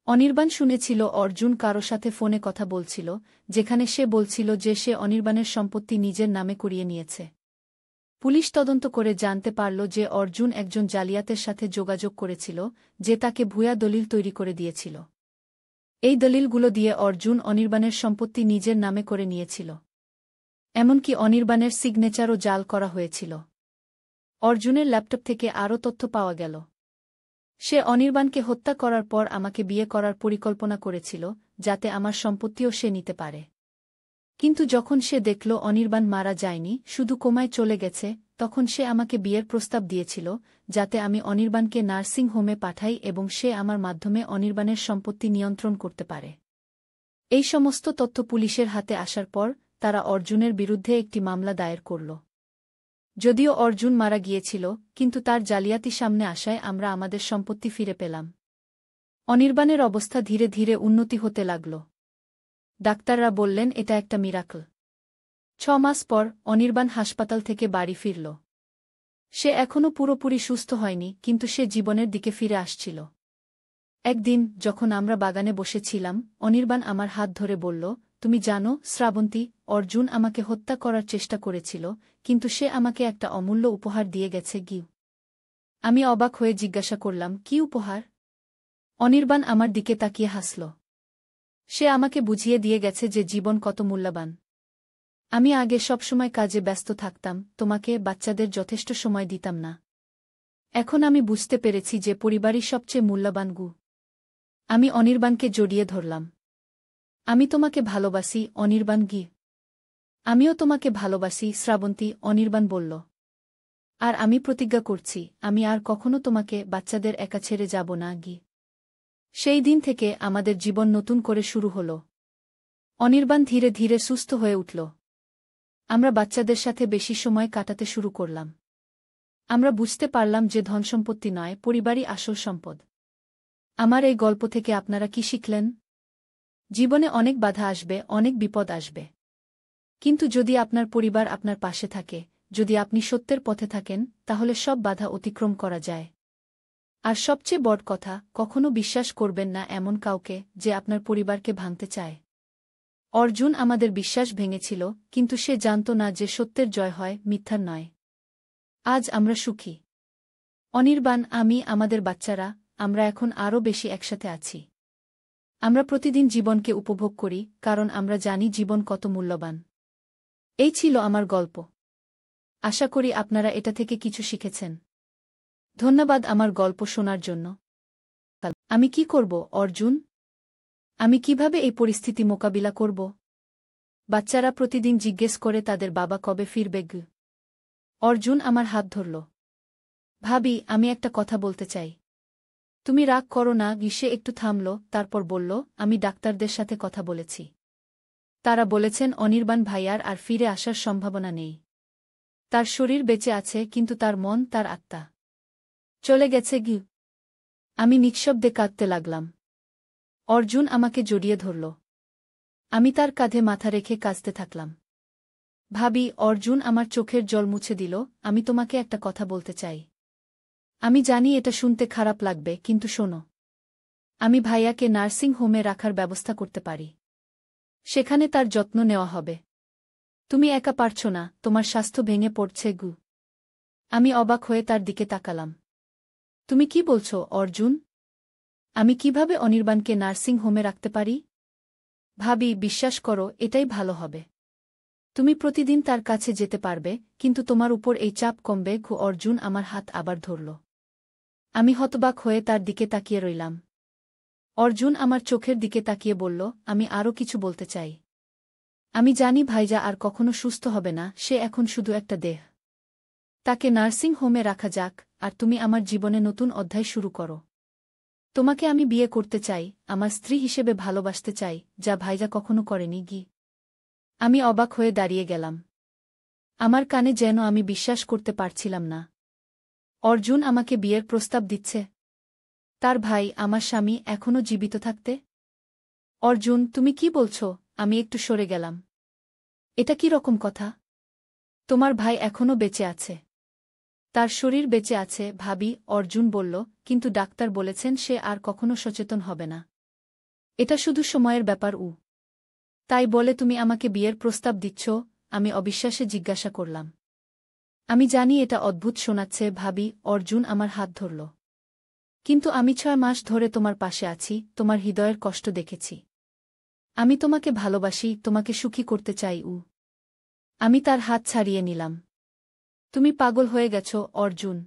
অনির্বাণ শুনেছিল অর্জুন কারো সাথে ফোনে কথা বলছিল, যেখানে সে বলছিল যে সে অনির্বাণের সম্পত্তি নিজের নামে করিয়ে নিয়েছে। পুলিশ তদন্ত করে জানতে পারল যে অর্জুন একজন জালিয়াতের সাথে যোগাযোগ করেছিল, যে তাকে ভুয়া দলিল তৈরি করে দিয়েছিল। এই দলিলগুলো দিয়ে অর্জুন অনির্বাণের সম্পত্তি নিজের নামে করে নিয়েছিল। এমনকি অনির্বাণের সিগনেচারও জাল করা হয়েছিল। অর্জুনের ল্যাপটপ থেকে আরও তথ্য পাওয়া গেল। সে অনির্বাণকে হত্যা করার পর আমাকে বিয়ে করার পরিকল্পনা করেছিল, যাতে আমার সম্পত্তিও সে নিতে পারে। কিন্তু যখন সে দেখল অনির্বাণ মারা যায়নি, শুধু কোমায় চলে গেছে, তখন সে আমাকে বিয়ের প্রস্তাব দিয়েছিল, যাতে আমি অনির্বাণকে নার্সিং হোমে পাঠাই এবং সে আমার মাধ্যমে অনির্বাণের সম্পত্তি নিয়ন্ত্রণ করতে পারে। এই সমস্ত তথ্য পুলিশের হাতে আসার পর তারা অর্জুনের বিরুদ্ধে একটি মামলা দায়ের করল। যদিও অর্জুন মারা গিয়েছিল, কিন্তু তার জালিয়াতি সামনে আসায় আমরা আমাদের সম্পত্তি ফিরে পেলাম। অনির্বাণের অবস্থা ধীরে ধীরে উন্নতি হতে লাগল। ডাক্তাররা বললেন এটা একটা মিরাকল। 6 মাস পর অনির্বাণ হাসপাতাল থেকে বাড়ি ফিরল। সে এখনও পুরোপুরি সুস্থ হয়নি, কিন্তু সে জীবনের দিকে ফিরে আসছিল। একদিন যখন আমরা বাগানে বসেছিলাম, অনির্বাণ আমার হাত ধরে বলল, তুমি জানো শ্রাবন্তী, অর্জুন আমাকে হত্যা করার চেষ্টা করেছিল, কিন্তু সে আমাকে একটা অমূল্য উপহার দিয়ে গেছে। আমি অবাক হয়ে জিজ্ঞাসা করলাম, কি উপহার? অনির্বাণ আমার দিকে তাকিয়ে হাসল। সে আমাকে বুঝিয়ে দিয়ে গেছে যে জীবন কত মূল্যবান। আমি আগে সবসময় কাজে ব্যস্ত থাকতাম, তোমাকে বাচ্চাদের যথেষ্ট সময় দিতাম না। এখন আমি বুঝতে পেরেছি যে পরিবারই সবচেয়ে মূল্যবান। আমি অনির্বাণকে জড়িয়ে ধরলাম। আমি তোমাকে ভালোবাসি, অনির্বাণ। আমিও তোমাকে ভালোবাসি, শ্রাবন্তী, অনির্বাণ বলল। আর আমি প্রতিজ্ঞা করছি, আমি আর কখনো তোমাকে বাচ্চাদের একা ছেড়ে যাব না। সেই দিন থেকে আমাদের জীবন নতুন করে শুরু হল। অনির্বাণ ধীরে ধীরে সুস্থ হয়ে উঠল। আমরা বাচ্চাদের সাথে বেশি সময় কাটাতে শুরু করলাম। আমরা বুঝতে পারলাম যে ধনসম্পত্তি নয়, পরিবারই আসল সম্পদ। আমার এই গল্প থেকে আপনারা কি শিখলেন? জীবনে অনেক বাধা আসবে, অনেক বিপদ আসবে। কিন্তু যদি আপনার পরিবার আপনার পাশে থাকে, যদি আপনি সত্যের পথে থাকেন, তাহলে সব বাধা অতিক্রম করা যায়। আর সবচেয়ে বড় কথা, কখনো বিশ্বাস করবেন না এমন কাউকে যে আপনার পরিবারকে ভাঙতে চায়। অর্জুন আমাদের বিশ্বাস ভেঙেছিল, কিন্তু সে জানত না যে সত্যের জয় হয়, মিথ্যার নয়। আজ আমরা সুখী। অনির্বাণ, আমি, আমাদের বাচ্চারা, আমরা এখন আরও বেশি একসাথে আছি। আমরা প্রতিদিন জীবনকে উপভোগ করি, কারণ আমরা জানি জীবন কত মূল্যবান। এই ছিল আমার গল্প। আশা করি আপনারা এটা থেকে কিছু শিখেছেন। ধন্যবাদ আমার গল্প শোনার জন্য। আমি কি করব, অর্জুন? আমি কিভাবে এই পরিস্থিতি মোকাবিলা করব? বাচ্চারা প্রতিদিন জিজ্ঞেস করে তাদের বাবা কবে ফিরবে। অর্জুন আমার হাত ধরল। ভাবি, আমি একটা কথা বলতে চাই। তুমি রাগ করো না। সে একটু থামল, তারপর বলল, আমি ডাক্তারদের সাথে কথা বলেছি। তারা বলেছেন অনির্বাণ ভাইয়ার আর ফিরে আসার সম্ভাবনা নেই। তার শরীর বেঁচে আছে, কিন্তু তার মন, তার আত্মা চলে গেছে। আমি নিঃশব্দে কাঁদতে লাগলাম। অর্জুন আমাকে জড়িয়ে ধরল। আমি তার কাঁধে মাথা রেখে কাঁদতে থাকলাম। ভাবি, অর্জুন আমার চোখের জল মুছে দিল। আমি তোমাকে একটা কথা বলতে চাই। আমি জানি এটা শুনতে খারাপ লাগবে, কিন্তু শোনো। আমি ভাইয়াকে নার্সিং হোমে রাখার ব্যবস্থা করতে পারি। সেখানে তার যত্ন নেওয়া হবে। তুমি একা পারছ না, তোমার স্বাস্থ্য ভেঙে পড়ছে। আমি অবাক হয়ে তার দিকে তাকালাম। তুমি কি বলছ, অর্জুন? আমি কিভাবে অনির্বাণকে নার্সিং হোমে রাখতে পারি? ভাবি, বিশ্বাস করো, এটাই ভালো হবে। তুমি প্রতিদিন তার কাছে যেতে পারবে, কিন্তু তোমার উপর এই চাপ কমবে। অর্জুন আমার হাত আবার ধরল। আমি হতবাক হয়ে তার দিকে তাকিয়ে রইলাম। অর্জুন আমার চোখের দিকে তাকিয়ে বলল, আমি আরও কিছু বলতে চাই। আমি জানি ভাইজা আর কখনো সুস্থ হবে না, সে এখন শুধু একটা দেহ। তাকে নার্সিং হোমে রাখা যাক, আর তুমি আমার জীবনে নতুন অধ্যায় শুরু করো। তোমাকে আমি বিয়ে করতে চাই, আমার স্ত্রী হিসেবে ভালোবাসতে চাই, যা ভাইজা কখনো করেনি। আমি অবাক হয়ে দাঁড়িয়ে গেলাম। আমার কানে যেন আমি বিশ্বাস করতে পারছিলাম না। অর্জুন আমাকে বিয়ের প্রস্তাব দিচ্ছে? তার ভাই, আমার স্বামী, এখনও জীবিত থাকতে? অর্জুন, তুমি কি বলছ? আমি একটু সরে গেলাম। এটা কি রকম কথা? তোমার ভাই এখনও বেঁচে আছে। তার শরীর বেঁচে আছে, ভাবি, অর্জুন বলল, কিন্তু ডাক্তার বলেছেন সে আর কখনো সচেতন হবে না। এটা শুধু সময়ের ব্যাপার। তাই বলে তুমি আমাকে বিয়ের প্রস্তাব দিচ্ছ? আমি অবিশ্বাসে জিজ্ঞাসা করলাম। আমি জানি এটা অদ্ভুত শোনাচ্ছে, ভাবি। অর্জুন আমার হাত ধরল। কিন্তু আমি 6 মাস ধরে তোমার পাশে আছি, তোমার হৃদয়ের কষ্ট দেখেছি। আমি তোমাকে ভালোবাসি, তোমাকে সুখী করতে চাই। আমি তার হাত ছাড়িয়ে নিলাম। তুমি পাগল হয়ে গেছ, অর্জুন।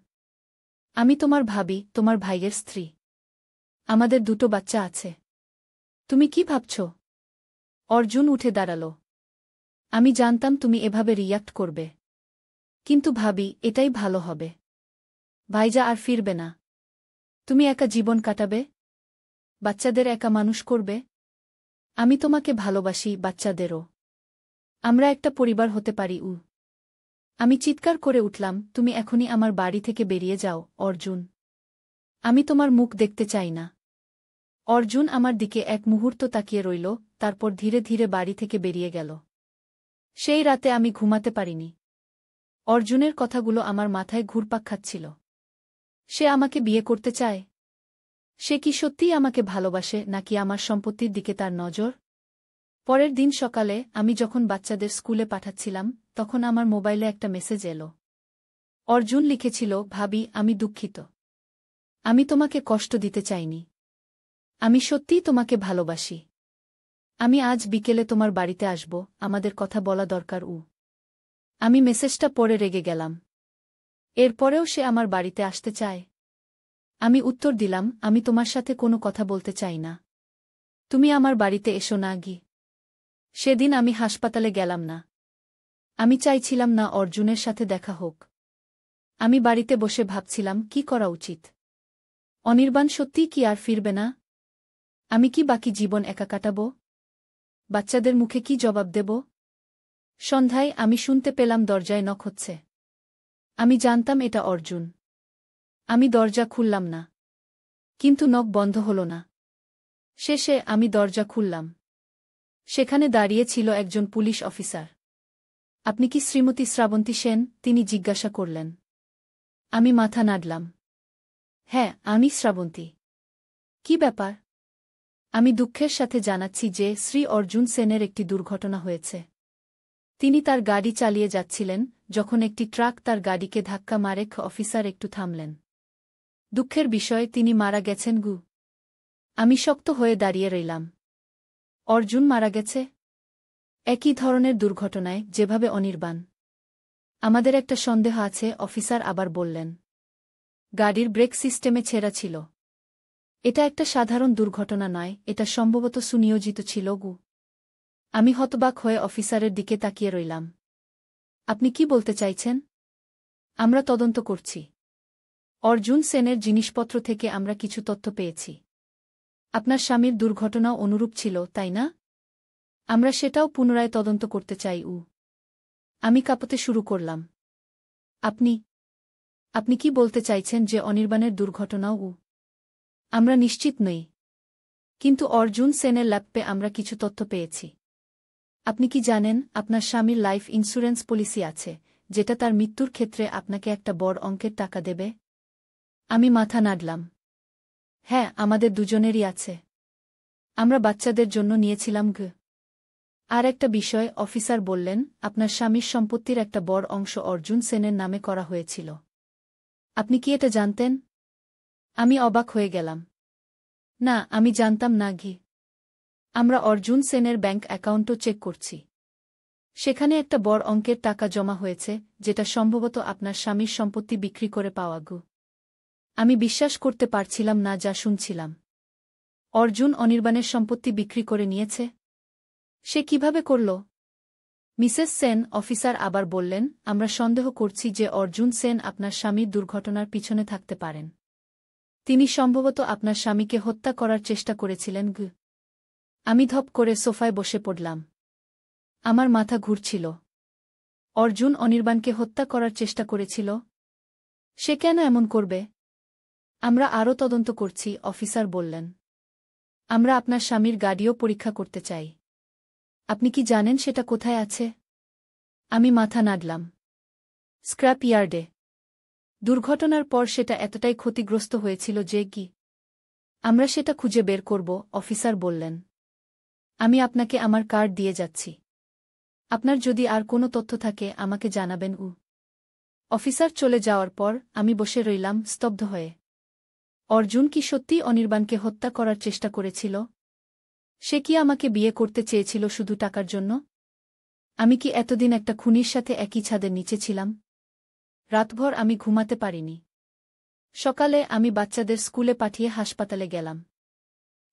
আমি তোমার ভাবি, তোমার ভাইয়ের স্ত্রী। আমাদের 2টো বাচ্চা আছে। তুমি কি ভাবছ? অর্জুন উঠে দাঁড়াল। আমি জানতাম তুমি এভাবে রিয়াক্ট করবে। কিন্তু ভাবি, এটাই ভালো হবে। ভাইজা আর ফিরবে না। তুমি একা জীবন কাটাবে, বাচ্চাদের একা মানুষ করবে। আমি তোমাকে ভালোবাসি, বাচ্চাদেরও। আমরা একটা পরিবার হতে পারি। আমি চিৎকার করে উঠলাম, তুমি এখনই আমার বাড়ি থেকে বেরিয়ে যাও, অর্জুন। আমি তোমার মুখ দেখতে চাই না। অর্জুন আমার দিকে এক মুহূর্ত তাকিয়ে রইল, তারপর ধীরে ধীরে বাড়ি থেকে বেরিয়ে গেল। সেই রাতে আমি ঘুমাতে পারিনি। অর্জুনের কথাগুলো আমার মাথায় ঘুরপাক খাচ্ছিল। সে আমাকে বিয়ে করতে চায়? সে কি সত্যিই আমাকে ভালোবাসে, নাকি আমার সম্পত্তির দিকে তার নজর? পরের দিন সকালে আমি যখন বাচ্চাদের স্কুলে পাঠাচ্ছিলাম, তখন আমার মোবাইলে একটা মেসেজ এলো। অর্জুন লিখেছিল, ভাবি, আমি দুঃখিত। আমি তোমাকে কষ্ট দিতে চাইনি। আমি সত্যিই তোমাকে ভালোবাসি। আমি আজ বিকেলে তোমার বাড়িতে আসব, আমাদের কথা বলা দরকার। আমি মেসেজটা পড়ে রেগে গেলাম। এরপরেও সে আমার বাড়িতে আসতে চায়? আমি উত্তর দিলাম, আমি তোমার সাথে কোনো কথা বলতে চাই না। তুমি আমার বাড়িতে এসো না। সেদিন আমি হাসপাতালে গেলাম না। আমি চাইছিলাম না অর্জুনের সাথে দেখা হোক। আমি বাড়িতে বসে ভাবছিলাম কি করা উচিত। অনির্বাণ সত্যিই কি আর ফিরবে না? আমি কি বাকি জীবন একা কাটাব? বাচ্চাদের মুখে কি জবাব দেব? সন্ধ্যায় আমি শুনতে পেলাম দরজায় নক হচ্ছে। আমি জানতাম এটা অর্জুন। আমি দরজা খুললাম না। কিন্তু নক বন্ধ হল না। শেষে আমি দরজা খুললাম। সেখানে দাঁড়িয়ে ছিল একজন পুলিশ অফিসার। আপনি কি শ্রীমতী শ্রাবন্তী সেন? তিনি জিজ্ঞাসা করলেন। আমি মাথা নাড়লাম। হ্যাঁ, আমি শ্রাবন্তী। কি ব্যাপার? আমি দুঃখের সাথে জানাচ্ছি যে শ্রী অর্জুন সেনের একটি দুর্ঘটনা হয়েছে। তিনি তার গাড়ি চালিয়ে যাচ্ছিলেন, যখন একটি ট্রাক তার গাড়িকে ধাক্কা মারে। অফিসার একটু থামলেন। দুঃখের বিষয়, তিনি মারা গেছেন গু। আমি শক্ত হয়ে দাঁড়িয়ে রইলাম। অর্জুন মারা গেছে? একই ধরনের দুর্ঘটনায়, যেভাবে অনির্বাণ। আমাদের একটা সন্দেহ আছে, অফিসার আবার বললেন। গাড়ির ব্রেক সিস্টেমে ছেঁড়া ছিল। এটা একটা সাধারণ দুর্ঘটনা নয়, এটা সম্ভবত সুনিয়োজিত ছিল গু। আমি হতবাক হয়ে অফিসারের দিকে তাকিয়ে রইলাম। আপনি কি বলতে চাইছেন? আমরা তদন্ত করছি। অর্জুন সেনের জিনিসপত্র থেকে আমরা কিছু তথ্য পেয়েছি। আপনার স্বামীর দুর্ঘটনাও অনুরূপ ছিল, তাই না? আমরা সেটাও পুনরায় তদন্ত করতে চাই। আমি কাঁপতে শুরু করলাম। আপনি আপনি কি বলতে চাইছেন যে অনির্বাণের দুর্ঘটনাও? আমরা নিশ্চিত নই। কিন্তু অর্জুন সেনের ল্যাপে আমরা কিছু তথ্য পেয়েছি। আপনি কি জানেন, আপনার স্বামীর লাইফ ইন্স্যুরেন্স পলিসি আছে, যেটা তার মৃত্যুর ক্ষেত্রে আপনাকে একটা বড় অঙ্কের টাকা দেবে? আমি মাথা নাড়লাম। হ্যাঁ, আমাদের দুজনেরই আছে। আমরা বাচ্চাদের জন্য নিয়েছিলাম গু। আর একটা বিষয়, অফিসার বললেন, আপনার স্বামীর সম্পত্তির একটা বড় অংশ অর্জুন সেনের নামে করা হয়েছিল। আপনি কি এটা জানতেন? আমি অবাক হয়ে গেলাম। না, আমি জানতাম না ঘি। আমরা অর্জুন সেনের ব্যাংক অ্যাকাউন্টও চেক করছি। সেখানে একটা বড় অঙ্কের টাকা জমা হয়েছে, যেটা সম্ভবত আপনার স্বামীর সম্পত্তি বিক্রি করে পাওয়া গু। আমি বিশ্বাস করতে পারছিলাম না যা শুনছিলাম। অর্জুন অনির্বাণের সম্পত্তি বিক্রি করে নিয়েছে? সে কিভাবে করল? মিসেস সেন, অফিসার আবার বললেন, আমরা সন্দেহ করছি যে অর্জুন সেন আপনার স্বামীর দুর্ঘটনার পিছনে থাকতে পারেন। তিনি সম্ভবত আপনার স্বামীকে হত্যা করার চেষ্টা করেছিলেন গু। আমি ধপ করে সোফায় বসে পড়লাম। আমার মাথা ঘুরছিল। অর্জুন অনির্বাণকে হত্যা করার চেষ্টা করেছিল? সে কেন এমন করবে? আমরা আরও তদন্ত করছি, অফিসার বললেন। আমরা আপনার স্বামীর গাড়িও পরীক্ষা করতে চাই। আপনি কি জানেন সেটা কোথায় আছে? আমি মাথা নাড়লাম। স্ক্র্যাপ ইয়ার্ডে। দুর্ঘটনার পর সেটা এতটাই ক্ষতিগ্রস্ত হয়েছিল যে কি। আমরা সেটা খুঁজে বের করব, অফিসার বললেন। আমি আপনাকে আমার কার্ড দিয়ে যাচ্ছি। আপনার যদি আর কোনো তথ্য থাকে আমাকে জানাবেন। অফিসার চলে যাওয়ার পর আমি বসে রইলাম, স্তব্ধ হয়ে। অর্জুন কি সত্যিই অনির্বাণকে হত্যা করার চেষ্টা করেছিল? সে কি আমাকে বিয়ে করতে চেয়েছিল শুধু টাকার জন্য? আমি কি এতদিন একটা খুনির সাথে একই ছাদের নিচে ছিলাম? রাতভর আমি ঘুমাতে পারিনি। সকালে আমি বাচ্চাদের স্কুলে পাঠিয়ে হাসপাতালে গেলাম।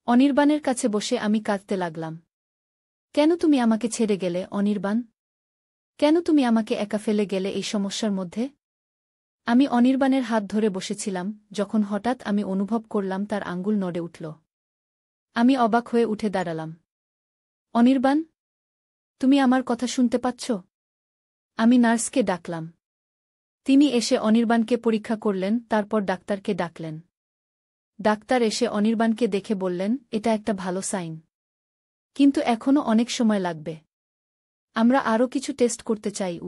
অনির্বাণের কাছে বসে আমি কাঁদতে লাগলাম। কেন তুমি আমাকে ছেড়ে গেলে, অনির্বাণ? কেন তুমি আমাকে একা ফেলে গেলে এই সমস্যার মধ্যে? আমি অনির্বাণের হাত ধরে বসেছিলাম, যখন হঠাৎ আমি অনুভব করলাম তার আঙ্গুল নড়ে উঠল। আমি অবাক হয়ে উঠে দাঁড়ালাম। অনির্বাণ, তুমি আমার কথা শুনতে পাচ্ছ? আমি নার্সকে ডাকলাম। তিনি এসে অনির্বাণকে পরীক্ষা করলেন, তারপর ডাক্তারকে ডাকলেন। ডাক্তার এসে অনির্বাণকে দেখে বললেন, এটা একটা ভালো সাইন। কিন্তু এখনও অনেক সময় লাগবে। আমরা আরও কিছু টেস্ট করতে চাই।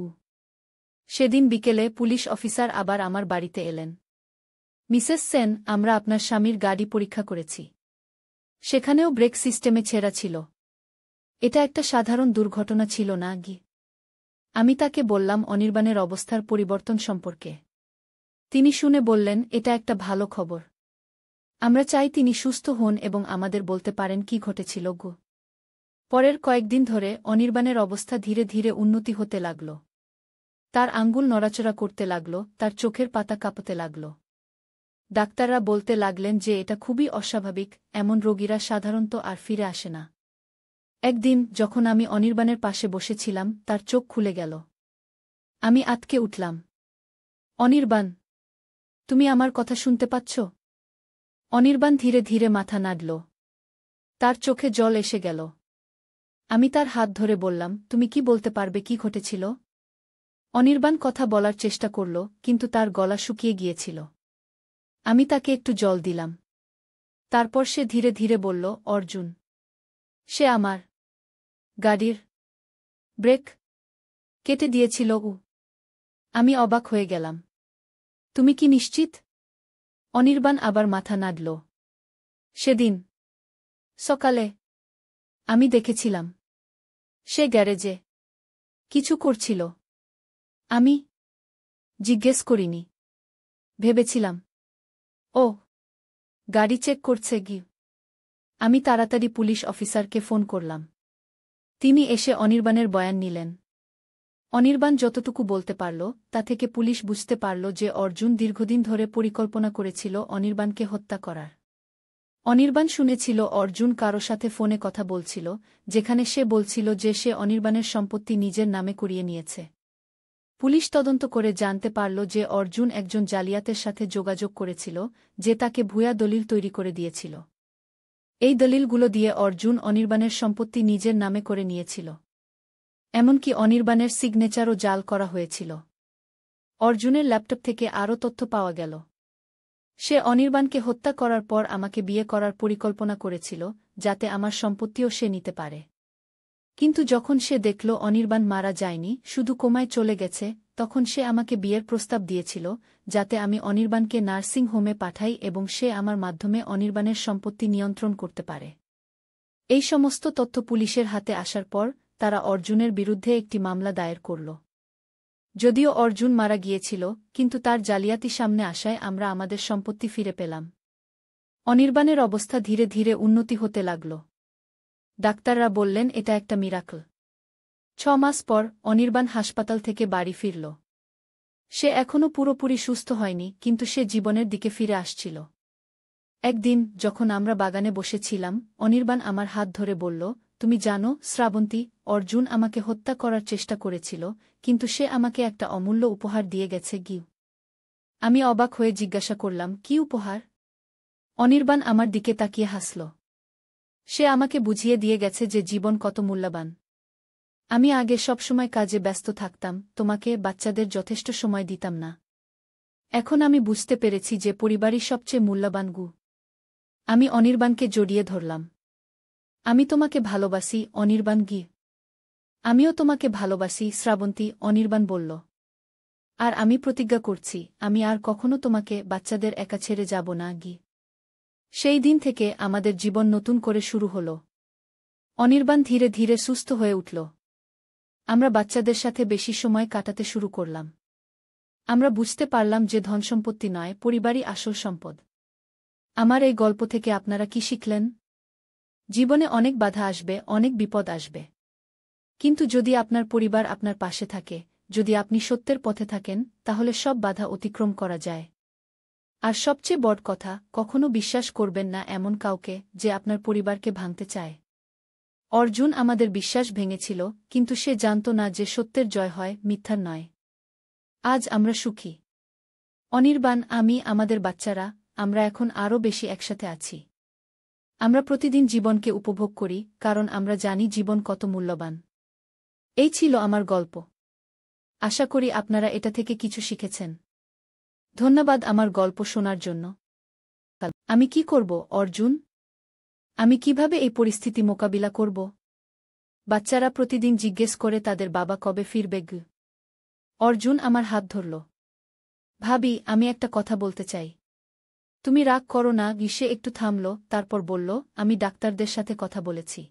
সেদিন বিকেলে পুলিশ অফিসার আবার আমার বাড়িতে এলেন। মিসেস সেন, আমরা আপনার স্বামীর গাড়ি পরীক্ষা করেছি। সেখানেও ব্রেক সিস্টেমে ছেঁড়া ছিল। এটা একটা সাধারণ দুর্ঘটনা ছিল না গি। আমি তাকে বললাম অনির্বাণের অবস্থার পরিবর্তন সম্পর্কে। তিনি শুনে বললেন, এটা একটা ভালো খবর। আমরা চাই তিনি সুস্থ হন এবং আমাদের বলতে পারেন কি ঘটেছিল গো। পরের কয়েকদিন ধরে অনির্বাণের অবস্থা ধীরে ধীরে উন্নতি হতে লাগল। তার আঙ্গুল নড়াচড়া করতে লাগল, তার চোখের পাতা কাঁপতে লাগল। ডাক্তাররা বলতে লাগলেন যে এটা খুবই অস্বাভাবিক, এমন রোগীরা সাধারণত আর ফিরে আসে না। একদিন যখন আমি অনির্বাণের পাশে বসেছিলাম, তার চোখ খুলে গেল। আমি আঁতকে উঠলাম। অনির্বাণ, তুমি আমার কথা শুনতে পাচ্ছ? অনির্বাণ ধীরে ধীরে মাথা নাড়ল। তার চোখে জল এসে গেল। আমি তার হাত ধরে বললাম, তুমি কি বলতে পারবে কি ঘটেছিল? অনির্বাণ কথা বলার চেষ্টা করল, কিন্তু তার গলা শুকিয়ে গিয়েছিল। আমি তাকে একটু জল দিলাম। তারপর সে ধীরে ধীরে বলল, অর্জুন। সে আমার গাড়ির ব্রেক কেটে দিয়েছিল। আমি অবাক হয়ে গেলাম। তুমি কি নিশ্চিত? অনির্বাণ আবার মাথা নাড়ল। সেদিন সকালে আমি দেখেছিলাম সে গ্যারেজে কিছু করছিল। আমি জিজ্ঞেস করিনি। ভেবেছিলাম ও গাড়ি চেক করছে কি। আমি তাড়াতাড়ি পুলিশ অফিসারকে ফোন করলাম। তিনি এসে অনির্বাণের বয়ান নিলেন। অনির্বাণ যতটুকু বলতে পারল তা থেকে পুলিশ বুঝতে পারল যে অর্জুন দীর্ঘদিন ধরে পরিকল্পনা করেছিল অনির্বাণকে হত্যা করার। অনির্বাণ শুনেছিল অর্জুন কারো সাথে ফোনে কথা বলছিল, যেখানে সে বলছিল যে সে অনির্বাণের সম্পত্তি নিজের নামে করিয়ে নিয়েছে। পুলিশ তদন্ত করে জানতে পারল যে অর্জুন একজন জালিয়াতের সাথে যোগাযোগ করেছিল, যে তাকে ভুয়া দলিল তৈরি করে দিয়েছিল। এই দলিলগুলো দিয়ে অর্জুন অনির্বাণের সম্পত্তি নিজের নামে করে নিয়েছিল। এমনকি অনির্বাণের সিগনেচারও জাল করা হয়েছিল। অর্জুনের ল্যাপটপ থেকে আরও তথ্য পাওয়া গেল। সে অনির্বাণকে হত্যা করার পর আমাকে বিয়ে করার পরিকল্পনা করেছিল, যাতে আমার সম্পত্তিও সে নিতে পারে। কিন্তু যখন সে দেখল অনির্বাণ মারা যায়নি, শুধু কোমায় চলে গেছে, তখন সে আমাকে বিয়ের প্রস্তাব দিয়েছিল, যাতে আমি অনির্বাণকে নার্সিং হোমে পাঠাই এবং সে আমার মাধ্যমে অনির্বাণের সম্পত্তি নিয়ন্ত্রণ করতে পারে। এই সমস্ত তথ্য পুলিশের হাতে আসার পর তারা অর্জুনের বিরুদ্ধে একটি মামলা দায়ের করল। যদিও অর্জুন মারা গিয়েছিল, কিন্তু তার জালিয়াতি সামনে আসায় আমরা আমাদের সম্পত্তি ফিরে পেলাম। অনির্বাণের অবস্থা ধীরে ধীরে উন্নতি হতে লাগল। ডাক্তাররা বললেন এটা একটা মিরাকল। 6 মাস পর অনির্বাণ হাসপাতাল থেকে বাড়ি ফিরল। সে এখনও পুরোপুরি সুস্থ হয়নি, কিন্তু সে জীবনের দিকে ফিরে আসছিল। একদিন যখন আমরা বাগানে বসেছিলাম, অনির্বাণ আমার হাত ধরে বলল, তুমি জানো শ্রাবন্তী, অর্জুন আমাকে হত্যা করার চেষ্টা করেছিল, কিন্তু সে আমাকে একটা অমূল্য উপহার দিয়ে গেছে গিউ। আমি অবাক হয়ে জিজ্ঞাসা করলাম, কি উপহার? অনির্বাণ আমার দিকে তাকিয়ে হাসল। সে আমাকে বুঝিয়ে দিয়ে গেছে যে জীবন কত মূল্যবান। আমি আগে সবসময় কাজে ব্যস্ত থাকতাম, তোমাকে বাচ্চাদের যথেষ্ট সময় দিতাম না। এখন আমি বুঝতে পেরেছি যে পরিবারই সবচেয়ে মূল্যবান গু। আমি অনির্বাণকে জড়িয়ে ধরলাম। আমি তোমাকে ভালোবাসি অনির্বাণ গি। আমিও তোমাকে ভালোবাসি শ্রাবন্তী, অনির্বাণ বলল। আর আমি প্রতিজ্ঞা করছি, আমি আর কখনো তোমাকে বাচ্চাদের একা ছেড়ে যাব না গি। সেই দিন থেকে আমাদের জীবন নতুন করে শুরু হল। অনির্বাণ ধীরে ধীরে সুস্থ হয়ে উঠল। আমরা বাচ্চাদের সাথে বেশি সময় কাটাতে শুরু করলাম। আমরা বুঝতে পারলাম যে ধনসম্পত্তি নয়, পরিবারই আসল সম্পদ। আমার এই গল্প থেকে আপনারা কি শিখলেন? জীবনে অনেক বাধা আসবে, অনেক বিপদ আসবে। কিন্তু যদি আপনার পরিবার আপনার পাশে থাকে, যদি আপনি সত্যের পথে থাকেন, তাহলে সব বাধা অতিক্রম করা যায়। আর সবচেয়ে বড় কথা, কখনো বিশ্বাস করবেন না এমন কাউকে যে আপনার পরিবারকে ভাঙতে চায়। অর্জুন আমাদের বিশ্বাস ভেঙেছিল, কিন্তু সে জানত না যে সত্যের জয় হয়, মিথ্যার নয়। আজ আমরা সুখী। অনির্বাণ, আমি, আমাদের বাচ্চারা, আমরা এখন আরও বেশি একসাথে আছি। আমরা প্রতিদিন জীবনকে উপভোগ করি, কারণ আমরা জানি জীবন কত মূল্যবান। এই ছিল আমার গল্প। আশা করি আপনারা এটা থেকে কিছু শিখেছেন। ধন্যবাদ আমার গল্প শোনার জন্য। আমি কি করব অর্জুন? আমি কিভাবে এই পরিস্থিতি মোকাবিলা করব? বাচ্চারা প্রতিদিন জিজ্ঞেস করে তাদের বাবা কবে ফিরবে গু। অর্জুন আমার হাত ধরল। ভাবি, আমি একটা কথা বলতে চাই। তুমি রাগ করো না। সে একটু থামল, তারপর বলল, আমি ডাক্তারদের সাথে কথা বলেছি।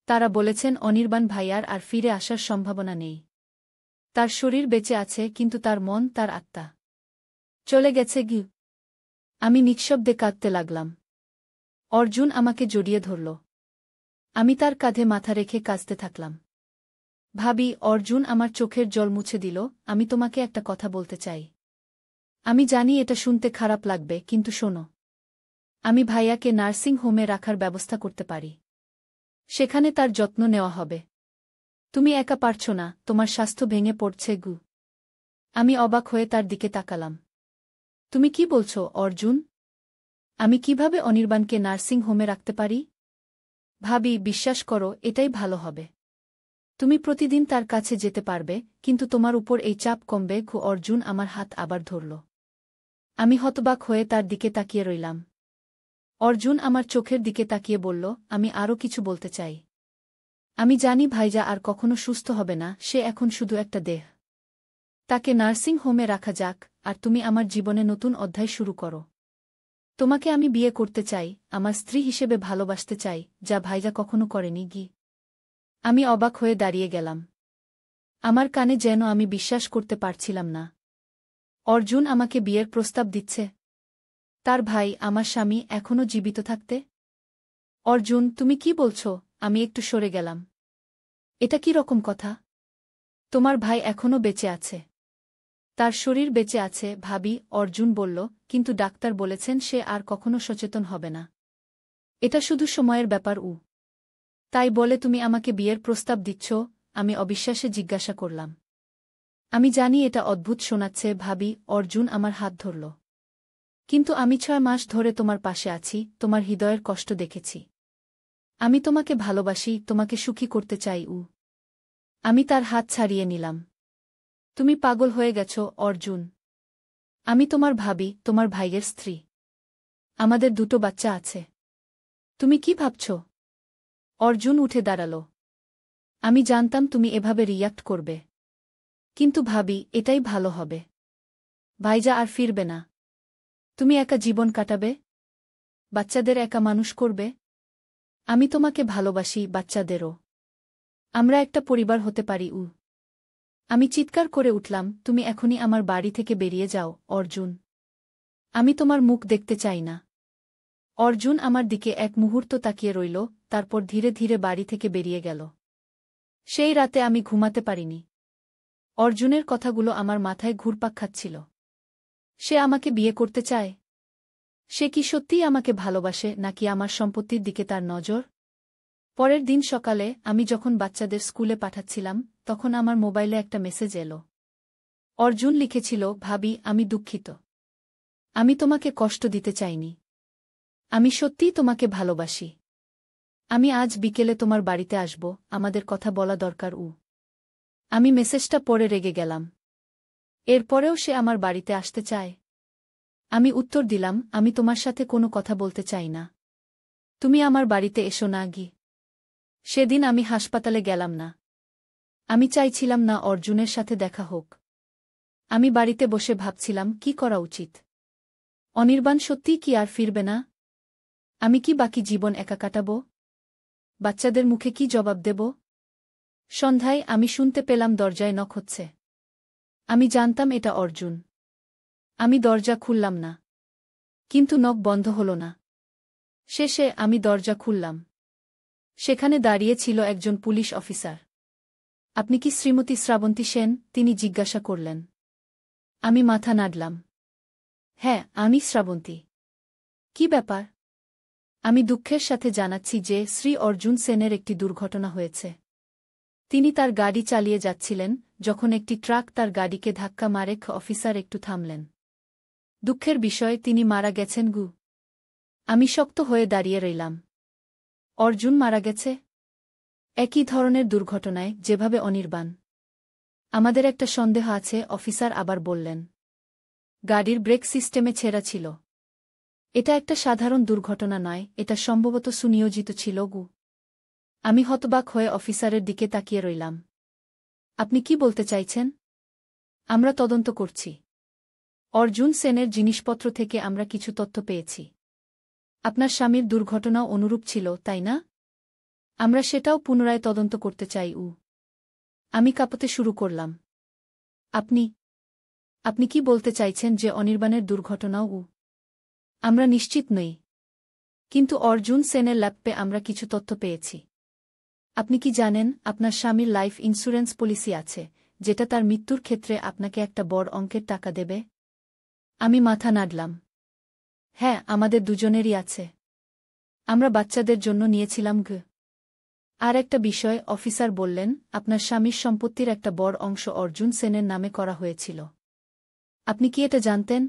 তারা বলেছেন অনির্বাণ ভাইয়ার আর ফিরে আসার সম্ভাবনা নেই। তার শরীর বেঁচে আছে, কিন্তু তার মন, তার আত্মা চলে গেছে গি। আমি নিঃশব্দে কাঁদতে লাগলাম। অর্জুন আমাকে জড়িয়ে ধরল। আমি তার কাঁধে মাথা রেখে কাঁদতে থাকলাম। ভাবি, অর্জুন আমার চোখের জল মুছে দিল, আমি তোমাকে একটা কথা বলতে চাই। আমি জানি এটা শুনতে খারাপ লাগবে, কিন্তু শোনো। আমি ভাইয়াকে নার্সিং হোমে রাখার ব্যবস্থা করতে পারি। সেখানে তার যত্ন নেওয়া হবে। তুমি একা পারছ না, তোমার স্বাস্থ্য ভেঙে পড়ছে গু। আমি অবাক হয়ে তার দিকে তাকালাম। তুমি কি বলছো অর্জুন? আমি কিভাবে অনির্বাণকে নার্সিং হোমে রাখতে পারি? ভাবি, বিশ্বাস করো, এটাই ভালো হবে। তুমি প্রতিদিন তার কাছে যেতে পারবে, কিন্তু তোমার উপর এই চাপ কমবে। অর্জুন আমার হাত আবার ধরল। আমি হতবাক হয়ে তার দিকে তাকিয়ে রইলাম। অর্জুন আমার চোখের দিকে তাকিয়ে বলল, আমি আরও কিছু বলতে চাই। আমি জানি ভাইজা আর কখনো সুস্থ হবে না, সে এখন শুধু একটা দেহ। তাকে নার্সিং হোমে রাখা যাক, আর তুমি আমার জীবনে নতুন অধ্যায় শুরু করো। তোমাকে আমি বিয়ে করতে চাই, আমার স্ত্রী হিসেবে ভালোবাসতে চাই, যা ভাইজা কখনো করেনি। আমি অবাক হয়ে দাঁড়িয়ে গেলাম। আমার কানে যেন আমি বিশ্বাস করতে পারছিলাম না। অর্জুন আমাকে বিয়ের প্রস্তাব দিচ্ছে? তার ভাই, আমার স্বামী, এখনও জীবিত থাকতে? অর্জুন, তুমি কি বলছো? আমি একটু সরে গেলাম। এটা কি রকম কথা? তোমার ভাই এখনও বেঁচে আছে? তার শরীর বেঁচে আছে ভাবি, অর্জুন বলল, কিন্তু ডাক্তার বলেছেন সে আর কখনো সচেতন হবে না। এটা শুধু সময়ের ব্যাপার। তাই বলে তুমি আমাকে বিয়ের প্রস্তাব দিচ্ছ? আমি অবিশ্বাসে জিজ্ঞাসা করলাম। আমি জানি এটা অদ্ভুত শোনাচ্ছে ভাবি, অর্জুন আমার হাত ধরল। কিন্তু আমি 6 মাস ধরে তোমার পাশে আছি, তোমার হৃদয়ের কষ্ট দেখেছি। আমি তোমাকে ভালোবাসি, তোমাকে সুখী করতে চাই। আমি তার হাত ছাড়িয়ে নিলাম। তুমি পাগল হয়ে গেছ অর্জুন। আমি তোমার ভাবি, তোমার ভাইয়ের স্ত্রী। আমাদের 2টো বাচ্চা আছে। তুমি কি ভাবছ? অর্জুন উঠে দাঁড়াল। আমি জানতাম তুমি এভাবে রিয়াক্ট করবে। কিন্তু ভাবি, এটাই ভালো হবে। ভাইজা আর ফিরবে না। তুমি একা জীবন কাটাবে, বাচ্চাদের একা মানুষ করবে। আমি তোমাকে ভালোবাসি, বাচ্চাদেরও। আমরা একটা পরিবার হতে পারি। আমি চিৎকার করে উঠলাম, তুমি এখনই আমার বাড়ি থেকে বেরিয়ে যাও অর্জুন। আমি তোমার মুখ দেখতে চাই না। অর্জুন আমার দিকে এক মুহূর্ত তাকিয়ে রইল, তারপর ধীরে ধীরে বাড়ি থেকে বেরিয়ে গেল। সেই রাতে আমি ঘুমাতে পারিনি। অর্জুনের কথাগুলো আমার মাথায় ঘুরপাক খাচ্ছিল। সে আমাকে বিয়ে করতে চায়? সে কি সত্যিই আমাকে ভালোবাসে, নাকি আমার সম্পত্তির দিকে তার নজর? পরের দিন সকালে আমি যখন বাচ্চাদের স্কুলে পাঠাচ্ছিলাম, তখন আমার মোবাইলে একটা মেসেজ এলো। অর্জুন লিখেছিল, ভাবি, আমি দুঃখিত। আমি তোমাকে কষ্ট দিতে চাইনি। আমি সত্যিই তোমাকে ভালোবাসি। আমি আজ বিকেলে তোমার বাড়িতে আসব, আমাদের কথা বলা দরকার। আমি মেসেজটা পড়ে রেগে গেলাম। এরপরেও সে আমার বাড়িতে আসতে চায়? আমি উত্তর দিলাম, আমি তোমার সাথে কোনো কথা বলতে চাই না। তুমি আমার বাড়িতে এসো না। সেদিন আমি হাসপাতালে গেলাম না। আমি চাইছিলাম না অর্জুনের সাথে দেখা হোক। আমি বাড়িতে বসে ভাবছিলাম কি করা উচিত। অনির্বাণ সত্যিই কি আর ফিরবে না? আমি কি বাকি জীবন একা কাটাব? বাচ্চাদের মুখে কি জবাব দেব? সন্ধ্যায় আমি শুনতে পেলাম দরজায় নক হচ্ছে। আমি জানতাম এটা অর্জুন। আমি দরজা খুললাম না। কিন্তু নক বন্ধ হল না। শেষে আমি দরজা খুললাম। সেখানে দাঁড়িয়ে ছিল একজন পুলিশ অফিসার। আপনি কি শ্রীমতী শ্রাবন্তী সেন? তিনি জিজ্ঞাসা করলেন। আমি মাথা নাড়লাম। হ্যাঁ, আমি শ্রাবন্তী। কি ব্যাপার? আমি দুঃখের সাথে জানাচ্ছি যে শ্রী অর্জুন সেনের একটি দুর্ঘটনা হয়েছে। তিনি তার গাড়ি চালিয়ে যাচ্ছিলেন, যখন একটি ট্রাক তার গাড়িকে ধাক্কা মারে। অফিসার একটু থামলেন। দুঃখের বিষয়, তিনি মারা গেছেন। আমি শক্ত হয়ে দাঁড়িয়ে রইলাম। অর্জুন মারা গেছে? একই ধরনের দুর্ঘটনায়, যেভাবে অনির্বাণ। আমাদের একটা সন্দেহ আছে, অফিসার আবার বললেন। গাড়ির ব্রেক সিস্টেমে ছেঁড়া ছিল। এটা একটা সাধারণ দুর্ঘটনা নয়, এটা সম্ভবত সুনিয়োজিত ছিল। আমি হতবাক হয়ে অফিসারের দিকে তাকিয়ে রইলাম। আপনি কি বলতে চাইছেন? আমরা তদন্ত করছি। অর্জুন সেনের জিনিসপত্র থেকে আমরা কিছু তথ্য পেয়েছি। আপনার স্বামীর দুর্ঘটনাও অনুরূপ ছিল, তাই না? আমরা সেটাও পুনরায় তদন্ত করতে চাই। আমি কাঁপতে শুরু করলাম। আপনি আপনি কি বলতে চাইছেন যে অনির্বাণের দুর্ঘটনাও? আমরা নিশ্চিত নই। কিন্তু অর্জুন সেনের ল্যাপে আমরা কিছু তথ্য পেয়েছি। আপনি কি জানেন, আপনার স্বামীর লাইফ ইন্স্যুরেন্স পলিসি আছে, যেটা তার মৃত্যুর ক্ষেত্রে আপনাকে একটা বড় অঙ্কের টাকা দেবে? আমি মাথা নাড়লাম। হ্যাঁ, আমাদের দুজনেরই আছে। আমরা বাচ্চাদের জন্য নিয়েছিলাম। আর একটা বিষয়, অফিসার বললেন, আপনার স্বামীর সম্পত্তির একটা বড় অংশ অর্জুন সেনের নামে করা হয়েছিল। আপনি কি এটা জানতেন?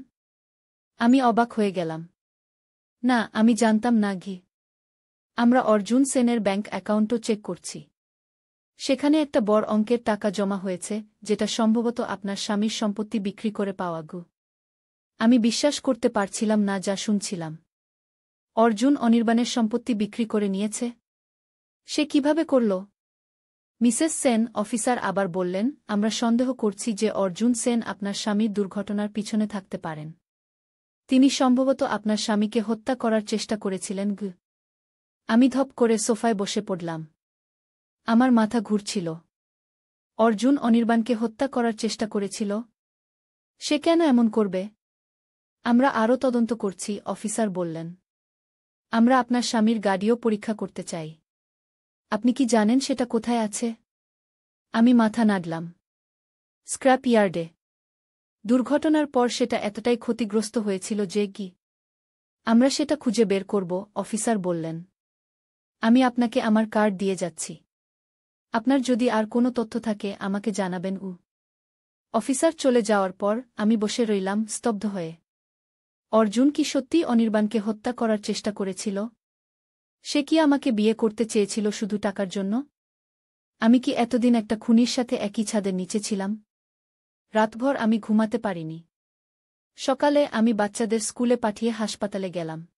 আমি অবাক হয়ে গেলাম। না, আমি জানতাম না। আমরা অর্জুন সেনের ব্যাংক অ্যাকাউন্টও চেক করছি। সেখানে একটা বড় অঙ্কের টাকা জমা হয়েছে, যেটা সম্ভবত আপনার স্বামীর সম্পত্তি বিক্রি করে পাওয়া গু। আমি বিশ্বাস করতে পারছিলাম না যা শুনছিলাম। অর্জুন অনির্বাণের সম্পত্তি বিক্রি করে নিয়েছে? সে কিভাবে করল? মিসেস সেন, অফিসার আবার বললেন, আমরা সন্দেহ করছি যে অর্জুন সেন আপনার স্বামীর দুর্ঘটনার পিছনে থাকতে পারেন। তিনি সম্ভবত আপনার স্বামীকে হত্যা করার চেষ্টা করেছিলেন গু। আমি ধপ করে সোফায় বসে পড়লাম। আমার মাথা ঘুরছিল। অর্জুন অনির্বাণকে হত্যা করার চেষ্টা করেছিল? সে কেন এমন করবে? আমরা আরও তদন্ত করছি, অফিসার বললেন। আমরা আপনার স্বামীর গাড়িও পরীক্ষা করতে চাই। আপনি কি জানেন সেটা কোথায় আছে? আমি মাথা নাড়লাম। স্ক্র্যাপ ইয়ার্ডে। দুর্ঘটনার পর সেটা এতটাই ক্ষতিগ্রস্ত হয়েছিল যে আমরা সেটা খুঁজে বের করব, অফিসার বললেন। আমি আপনাকে আমার কার্ড দিয়ে যাচ্ছি। আপনার যদি আর কোনো তথ্য থাকে আমাকে জানাবেন। অফিসার চলে যাওয়ার পর আমি বসে রইলাম স্তব্ধ হয়ে। অর্জুন কি সত্যিই অনির্বাণকে হত্যা করার চেষ্টা করেছিল? সে কি আমাকে বিয়ে করতে চেয়েছিল শুধু টাকার জন্য? আমি কি এতদিন একটা খুনির সাথে একই ছাদের নিচে ছিলাম? রাতভর আমি ঘুমাতে পারিনি। সকালে আমি বাচ্চাদের স্কুলে পাঠিয়ে হাসপাতালে গেলাম।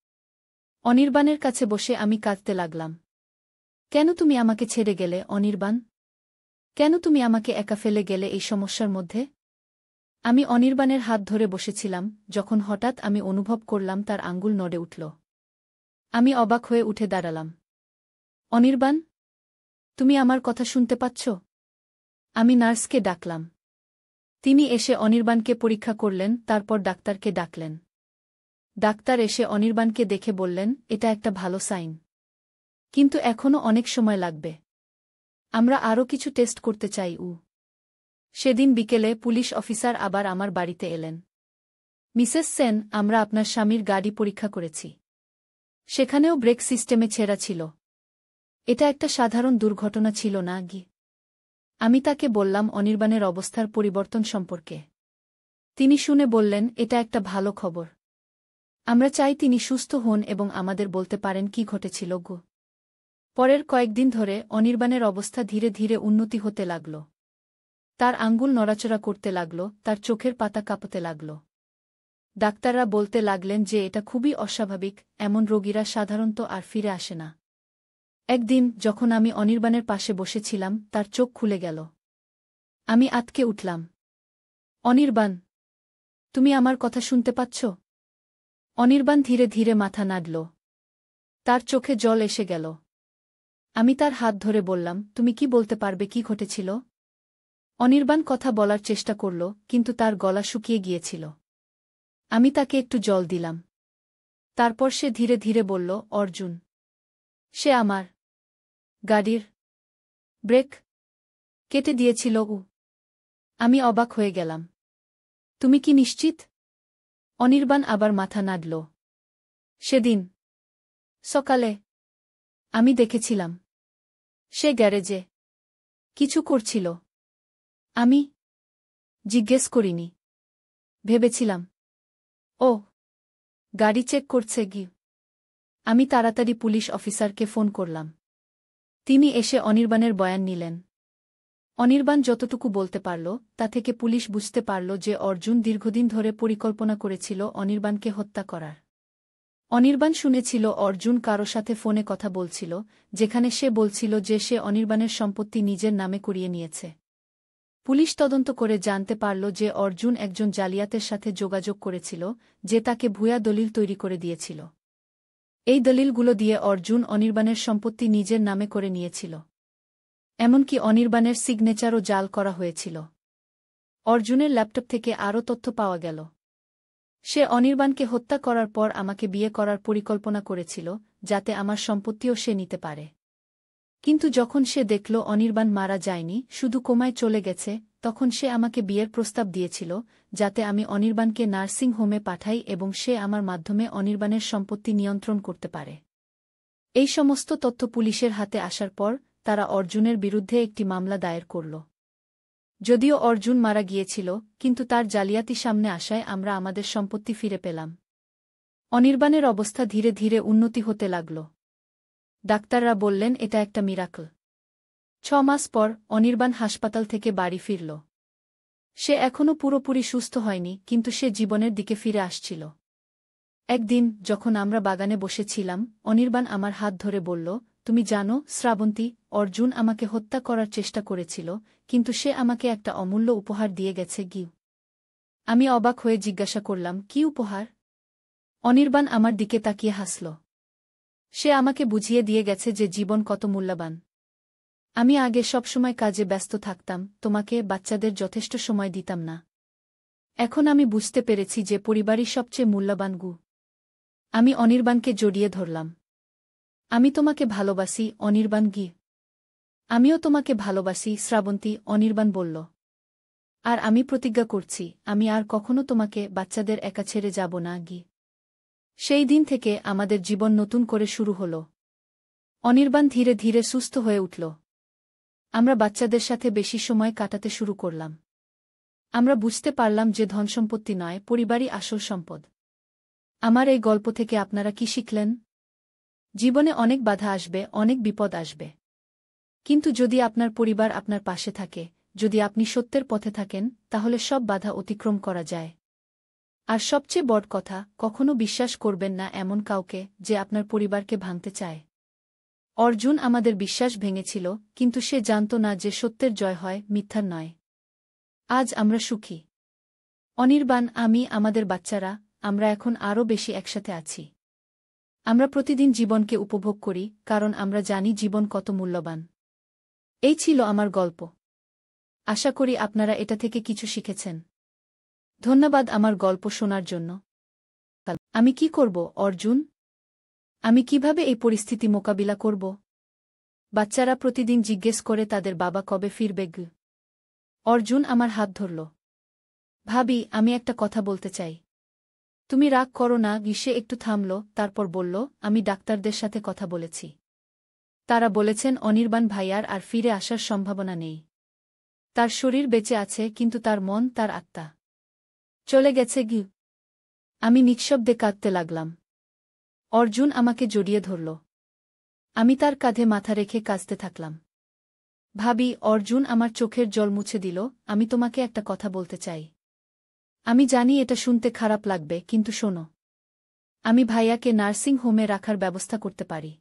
অনির্বাণের কাছে বসে আমি কাঁদতে লাগলাম। কেন তুমি আমাকে ছেড়ে গেলে, অনির্বাণ? কেন তুমি আমাকে একা ফেলে গেলে এই সমস্যার মধ্যে? আমি অনির্বাণের হাত ধরে বসেছিলাম, যখন হঠাৎ আমি অনুভব করলাম তার আঙ্গুল নড়ে উঠল। আমি অবাক হয়ে উঠে দাঁড়ালাম। অনির্বাণ, তুমি আমার কথা শুনতে পাচ্ছ? আমি নার্সকে ডাকলাম। তিনি এসে অনির্বাণকে পরীক্ষা করলেন, তারপর ডাক্তারকে ডাকলেন। ডাক্তার এসে অনির্বাণকে দেখে বললেন, এটা একটা ভালো সাইন। কিন্তু এখনও অনেক সময় লাগবে। আমরা আরও কিছু টেস্ট করতে চাই। সেদিন বিকেলে পুলিশ অফিসার আবার আমার বাড়িতে এলেন। মিসেস সেন, আমরা আপনার স্বামীর গাড়ি পরীক্ষা করেছি। সেখানেও ব্রেক সিস্টেমে ছেঁড়া ছিল। এটা একটা সাধারণ দুর্ঘটনা ছিল না আমি তাকে বললাম অনির্বাণের অবস্থার পরিবর্তন সম্পর্কে। তিনি শুনে বললেন, এটা একটা ভালো খবর। আমরা চাই তিনি সুস্থ হন এবং আমাদের বলতে পারেন কি ঘটেছিল পরের কয়েকদিন ধরে অনির্বাণের অবস্থা ধীরে ধীরে উন্নতি হতে লাগল। তার আঙ্গুল নড়াচড়া করতে লাগল, তার চোখের পাতা কাঁপতে লাগল। ডাক্তাররা বলতে লাগলেন যে এটা খুবই অস্বাভাবিক, এমন রোগীরা সাধারণত আর ফিরে আসে না। একদিন যখন আমি অনির্বাণের পাশে বসেছিলাম, তার চোখ খুলে গেল। আমি আঁতকে উঠলাম। অনির্বাণ, তুমি আমার কথা শুনতে পাচ্ছ? অনির্বাণ ধীরে ধীরে মাথা নাড়ল। তার চোখে জল এসে গেল। আমি তার হাত ধরে বললাম, তুমি কি বলতে পারবে কি ঘটেছিল? অনির্বাণ কথা বলার চেষ্টা করল, কিন্তু তার গলা শুকিয়ে গিয়েছিল। আমি তাকে একটু জল দিলাম। তারপর সে ধীরে ধীরে বলল, অর্জুন। সে আমার গাড়ির ব্রেক কেটে দিয়েছিল। আমি অবাক হয়ে গেলাম। তুমি কি নিশ্চিত? অনির্বাণ আবার মাথা নাড়ল। সেদিন সকালে আমি দেখেছিলাম। সে গ্যারেজে কিছু করছিল। আমি জিজ্ঞেস করিনি। ভেবেছিলাম ও গাড়ি চেক করছে আমি তাড়াতাড়ি পুলিশ অফিসারকে ফোন করলাম। তিনি এসে অনির্বাণের বয়ান নিলেন। অনির্বাণ যতটুকু বলতে পারল, তা থেকে পুলিশ বুঝতে পারল যে অর্জুন দীর্ঘদিন ধরে পরিকল্পনা করেছিল অনির্বাণকে হত্যা করার। অনির্বাণ শুনেছিল অর্জুন কারো সাথে ফোনে কথা বলছিল, যেখানে সে বলছিল যে সে অনির্বাণের সম্পত্তি নিজের নামে করিয়ে নিয়েছে। পুলিশ তদন্ত করে জানতে পারল যে অর্জুন একজন জালিয়াতের সাথে যোগাযোগ করেছিল, যে তাকে ভুয়া দলিল তৈরি করে দিয়েছিল। এই দলিলগুলো দিয়ে অর্জুন অনির্বাণের সম্পত্তি নিজের নামে করে নিয়েছিল। এমনকি অনির্বাণের সিগনেচারও জাল করা হয়েছিল। অর্জুনের ল্যাপটপ থেকে আরও তথ্য পাওয়া গেল। সে অনির্বাণকে হত্যা করার পর আমাকে বিয়ে করার পরিকল্পনা করেছিল, যাতে আমার সম্পত্তিও সে নিতে পারে। কিন্তু যখন সে দেখল অনির্বাণ মারা যায়নি, শুধু কোমায় চলে গেছে, তখন সে আমাকে বিয়ের প্রস্তাব দিয়েছিল, যাতে আমি অনির্বাণকে নার্সিং হোমে পাঠাই এবং সে আমার মাধ্যমে অনির্বাণের সম্পত্তি নিয়ন্ত্রণ করতে পারে। এই সমস্ত তথ্য পুলিশের হাতে আসার পর তারা অর্জুনের বিরুদ্ধে একটি মামলা দায়ের করল। যদিও অর্জুন মারা গিয়েছিল, কিন্তু তার জালিয়াতি সামনে আসায় আমরা আমাদের সম্পত্তি ফিরে পেলাম। অনির্বাণের অবস্থা ধীরে ধীরে উন্নতি হতে লাগল। ডাক্তাররা বললেন এটা একটা মিরাকল। 6 মাস পর অনির্বাণ হাসপাতাল থেকে বাড়ি ফিরল। সে এখনও পুরোপুরি সুস্থ হয়নি, কিন্তু সে জীবনের দিকে ফিরে আসছিল। একদিন যখন আমরা বাগানে বসেছিলাম, অনির্বাণ আমার হাত ধরে বলল, তুমি জানো শ্রাবন্তী, অর্জুন আমাকে হত্যা করার চেষ্টা করেছিল, কিন্তু সে আমাকে একটা অমূল্য উপহার দিয়ে গেছে গিউ। আমি অবাক হয়ে জিজ্ঞাসা করলাম, কি উপহার? অনির্বাণ আমার দিকে তাকিয়ে হাসল। সে আমাকে বুঝিয়ে দিয়ে গেছে যে জীবন কত মূল্যবান। আমি আগে সবসময় কাজে ব্যস্ত থাকতাম, তোমাকে বাচ্চাদের যথেষ্ট সময় দিতাম না। এখন আমি বুঝতে পেরেছি যে পরিবারই সবচেয়ে মূল্যবান গু। আমি অনির্বাণকে জড়িয়ে ধরলাম। আমি তোমাকে ভালোবাসি অনির্বাণ গি। আমিও তোমাকে ভালোবাসি শ্রাবন্তী, অনির্বাণ বলল। আর আমি প্রতিজ্ঞা করছি, আমি আর কখনো তোমাকে বাচ্চাদের একা ছেড়ে যাব না গি। সেই দিন থেকে আমাদের জীবন নতুন করে শুরু হল। অনির্বাণ ধীরে ধীরে সুস্থ হয়ে উঠল। আমরা বাচ্চাদের সাথে বেশি সময় কাটাতে শুরু করলাম। আমরা বুঝতে পারলাম যে ধনসম্পত্তি নয়, পরিবারই আসল সম্পদ। আমার এই গল্প থেকে আপনারা কি শিখলেন? জীবনে অনেক বাধা আসবে, অনেক বিপদ আসবে। কিন্তু যদি আপনার পরিবার আপনার পাশে থাকে, যদি আপনি সত্যের পথে থাকেন, তাহলে সব বাধা অতিক্রম করা যায়। আর সবচেয়ে বড় কথা, কখনো বিশ্বাস করবেন না এমন কাউকে যে আপনার পরিবারকে ভাঙতে চায়। অর্জুন আমাদের বিশ্বাস ভেঙেছিল, কিন্তু সে জানত না যে সত্যের জয় হয়, মিথ্যার নয়। আজ আমরা সুখী। অনির্বাণ, আমি, আমাদের বাচ্চারা, আমরা এখন আরও বেশি একসাথে আছি। আমরা প্রতিদিন জীবনকে উপভোগ করি, কারণ আমরা জানি জীবন কত মূল্যবান। এই ছিল আমার গল্প। আশা করি আপনারা এটা থেকে কিছু শিখেছেন। ধন্যবাদ আমার গল্প শোনার জন্য। আমি কি করব অর্জুন? আমি কিভাবে এই পরিস্থিতি মোকাবিলা করব? বাচ্চারা প্রতিদিন জিজ্ঞেস করে তাদের বাবা কবে ফিরবে গু। অর্জুন আমার হাত ধরল। ভাবি, আমি একটা কথা বলতে চাই। তুমি রাগ করো না। সে একটু থামল, তারপর বলল, আমি ডাক্তারদের সাথে কথা বলেছি। তারা বলেছেন অনির্বাণ ভাইয়ার আর ফিরে আসার সম্ভাবনা নেই। তার শরীর বেঁচে আছে, কিন্তু তার মন, তার আত্মা চলে গেছে গি। আমি নিঃশব্দে কাঁদতে লাগলাম। অর্জুন আমাকে জড়িয়ে ধরল। আমি তার কাঁধে মাথা রেখে কাঁদতে থাকলাম। ভাবি, অর্জুন আমার চোখের জল মুছে দিল। আমি তোমাকে একটা কথা বলতে চাই। আমি জানি এটা শুনতে খারাপ লাগবে, কিন্তু শোনো। আমি ভাইয়াকে নার্সিং হোমে রাখার ব্যবস্থা করতে পারি।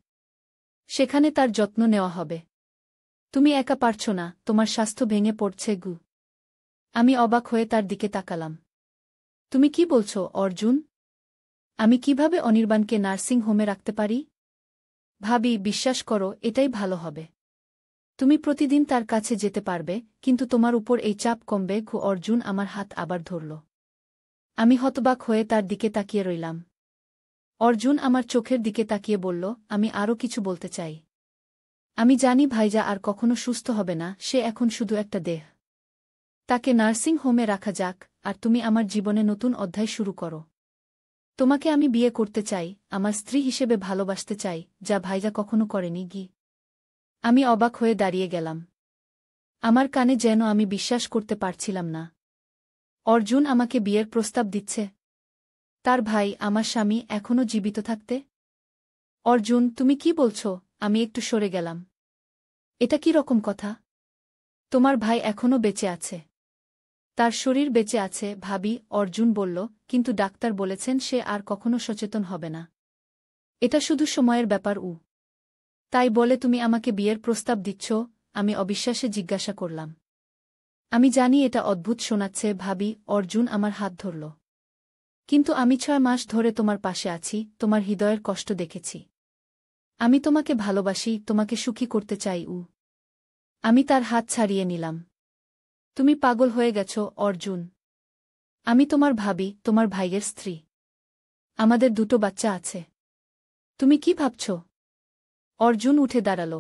সেখানে তার যত্ন নেওয়া হবে। তুমি একা পারছ না, তোমার স্বাস্থ্য ভেঙে পড়ছে গু। আমি অবাক হয়ে তার দিকে তাকালাম। তুমি কি বলছ অর্জুন? আমি কিভাবে অনির্বাণকে নার্সিং হোমে রাখতে পারি? ভাবি, বিশ্বাস করো, এটাই ভালো হবে। তুমি প্রতিদিন তার কাছে যেতে পারবে, কিন্তু তোমার উপর এই চাপ কমবে গু। অর্জুন আমার হাত আবার ধরল। আমি হতবাক হয়ে তার দিকে তাকিয়ে রইলাম। অর্জুন আমার চোখের দিকে তাকিয়ে বলল, আমি আরও কিছু বলতে চাই। আমি জানি ভাইজা আর কখনো সুস্থ হবে না, সে এখন শুধু একটা দেহ। তাকে নার্সিং হোমে রাখা যাক, আর তুমি আমার জীবনে নতুন অধ্যায় শুরু করো। তোমাকে আমি বিয়ে করতে চাই, আমার স্ত্রী হিসেবে ভালোবাসতে চাই, যা ভাইজা কখনো করেনি গি। আমি অবাক হয়ে দাঁড়িয়ে গেলাম। আমার কানে যেন আমি বিশ্বাস করতে পারছিলাম না। অর্জুন আমাকে বিয়ের প্রস্তাব দিচ্ছে? তার ভাই, আমার স্বামী, এখনও জীবিত থাকতে? অর্জুন, তুমি কি বলছ? আমি একটু সরে গেলাম। এটা কি রকম কথা? তোমার ভাই এখনও বেঁচে আছে। তার শরীর বেঁচে আছে ভাবি, অর্জুন বলল, কিন্তু ডাক্তার বলেছেন সে আর কখনো সচেতন হবে না। এটা শুধু সময়ের ব্যাপার। তাই বলে তুমি আমাকে বিয়ের প্রস্তাব দিচ্ছ? আমি অবিশ্বাসে জিজ্ঞাসা করলাম। আমি জানি এটা অদ্ভুত শোনাচ্ছে ভাবি, অর্জুন আমার হাত ধরল। কিন্তু আমি 6 মাস ধরে তোমার পাশে আছি, তোমার হৃদয়ের কষ্ট দেখেছি। আমি তোমাকে ভালোবাসি, তোমাকে সুখী করতে চাই। আমি তার হাত ছাড়িয়ে নিলাম। তুমি পাগল হয়ে গেছ অর্জুন। আমি তোমার ভাবি, তোমার ভাইয়ের স্ত্রী। আমাদের 2টো বাচ্চা আছে। তুমি কি ভাবছ? অর্জুন উঠে দাঁড়াল।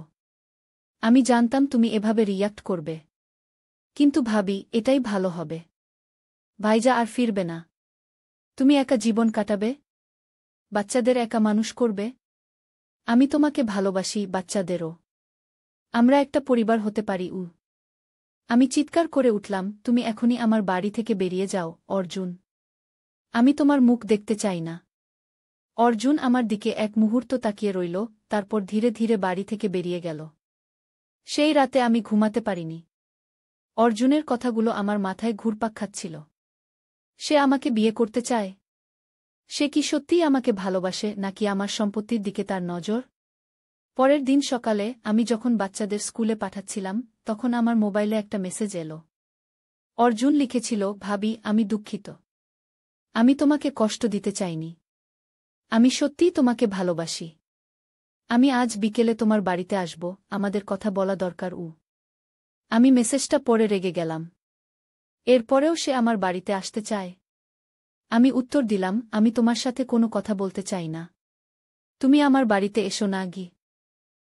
আমি জানতাম তুমি এভাবে রিয়্যাক্ট করবে। কিন্তু ভাবি, এটাই ভালো হবে। ভাইজা আর ফিরবে না। তুমি একা জীবন কাটাবে, বাচ্চাদের একা মানুষ করবে। আমি তোমাকে ভালোবাসি, বাচ্চাদেরও। আমরা একটা পরিবার হতে পারি। আমি চিৎকার করে উঠলাম, তুমি এখনই আমার বাড়ি থেকে বেরিয়ে যাও অর্জুন। আমি তোমার মুখ দেখতে চাই না। অর্জুন আমার দিকে এক মুহূর্ত তাকিয়ে রইল, তারপর ধীরে ধীরে বাড়ি থেকে বেরিয়ে গেল। সেই রাতে আমি ঘুমাতে পারিনি। অর্জুনের কথাগুলো আমার মাথায় ঘুরপাক খাচ্ছিল। সে আমাকে বিয়ে করতে চায়? সে কি সত্যিই আমাকে ভালোবাসে, নাকি আমার সম্পত্তির দিকে তার নজর? পরের দিন সকালে আমি যখন বাচ্চাদের স্কুলে পাঠাচ্ছিলাম, তখন আমার মোবাইলে একটা মেসেজ এলো। অর্জুন লিখেছিল, ভাবি, আমি দুঃখিত। আমি তোমাকে কষ্ট দিতে চাইনি। আমি সত্যিই তোমাকে ভালোবাসি। আমি আজ বিকেলে তোমার বাড়িতে আসব, আমাদের কথা বলা দরকার। আমি মেসেজটা পড়ে রেগে গেলাম। এরপরেও সে আমার বাড়িতে আসতে চায়। আমি উত্তর দিলাম, আমি তোমার সাথে কোনো কথা বলতে চাই না। তুমি আমার বাড়িতে এসো না গি।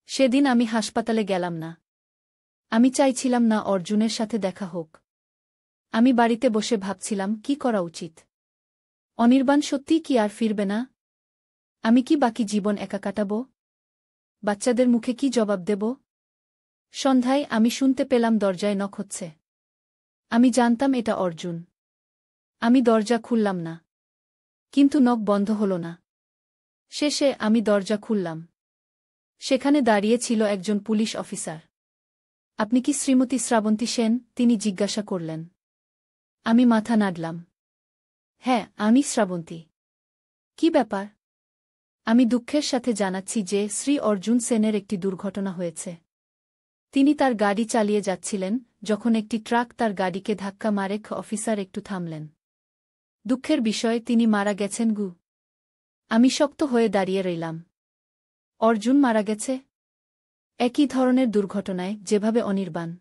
সেদিন আমি হাসপাতালে গেলাম না। আমি চাইছিলাম না অর্জুনের সাথে দেখা হোক। আমি বাড়িতে বসে ভাবছিলাম কি করা উচিত। অনির্বাণ সত্যিই কি আর ফিরবে না? আমি কি বাকি জীবন একা কাটাব? বাচ্চাদের মুখে কি জবাব দেব? সন্ধ্যায় আমি শুনতে পেলাম দরজায় নক হচ্ছে। আমি জানতাম এটা অর্জুন। আমি দরজা খুললাম না। কিন্তু নক বন্ধ হল না। শেষে আমি দরজা খুললাম। সেখানে দাঁড়িয়ে ছিল একজন পুলিশ অফিসার। আপনি কি শ্রীমতী শ্রাবন্তী সেন? তিনি জিজ্ঞাসা করলেন। আমি মাথা নাড়লাম। হ্যাঁ, আমি শ্রাবন্তী। কি ব্যাপার? আমি দুঃখের সাথে জানাচ্ছি যে শ্রী অর্জুন সেনের একটি দুর্ঘটনা হয়েছে। তিনি তার গাড়ি চালিয়ে যাচ্ছিলেন, যখন একটি ট্রাক তার গাড়িকে ধাক্কা মারে। অফিসার একটু থামলেন। দুঃখের বিষয়, তিনি মারা গেছেন গু। আমি শক্ত হয়ে দাঁড়িয়ে রইলাম। অর্জুন মারা গেছে? একই ধরনের দুর্ঘটনায়, যেভাবে অনির্বাণ।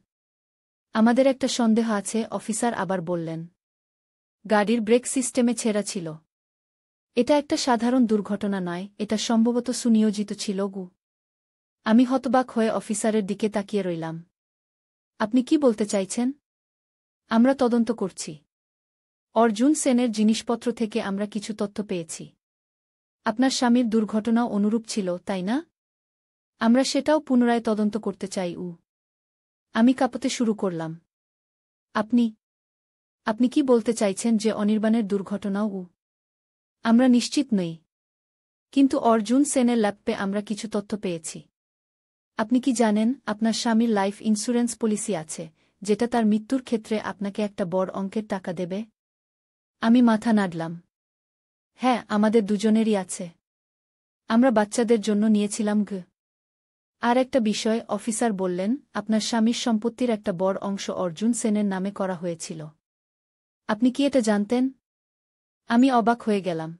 আমাদের একটা সন্দেহ আছে, অফিসার আবার বললেন। গাড়ির ব্রেক সিস্টেমে ছেঁড়া ছিল। এটা একটা সাধারণ দুর্ঘটনা নয়, এটা সম্ভবত সুনিয়োজিত ছিল গু। আমি হতবাক হয়ে অফিসারের দিকে তাকিয়ে রইলাম। আপনি কি বলতে চাইছেন? আমরা তদন্ত করছি। অর্জুন সেনের জিনিসপত্র থেকে আমরা কিছু তথ্য পেয়েছি। আপনার স্বামীর দুর্ঘটনাও অনুরূপ ছিল, তাই না? আমরা সেটাও পুনরায় তদন্ত করতে চাই। আমি কাঁপতে শুরু করলাম। আপনি আপনি কি বলতে চাইছেন যে অনির্বাণের দুর্ঘটনাও? আমরা নিশ্চিত নই। কিন্তু অর্জুন সেনের ল্যাপে আমরা কিছু তথ্য পেয়েছি। আপনি কি জানেন, আপনার স্বামীর লাইফ ইন্স্যুরেন্স পলিসি আছে, যেটা তার মৃত্যুর ক্ষেত্রে আপনাকে একটা বড় অঙ্কের টাকা দেবে? আমি মাথা নাড়লাম। হ্যাঁ, আমাদের দুজনেরই আছে। আমরা বাচ্চাদের জন্য নিয়েছিলাম গু। আর একটা বিষয়, অফিসার বললেন, আপনার স্বামীর সম্পত্তির একটা বড় অংশ অর্জুন সেনের নামে করা হয়েছিল। আপনি কি এটা জানতেন? আমি অবাক হয়ে গেলাম।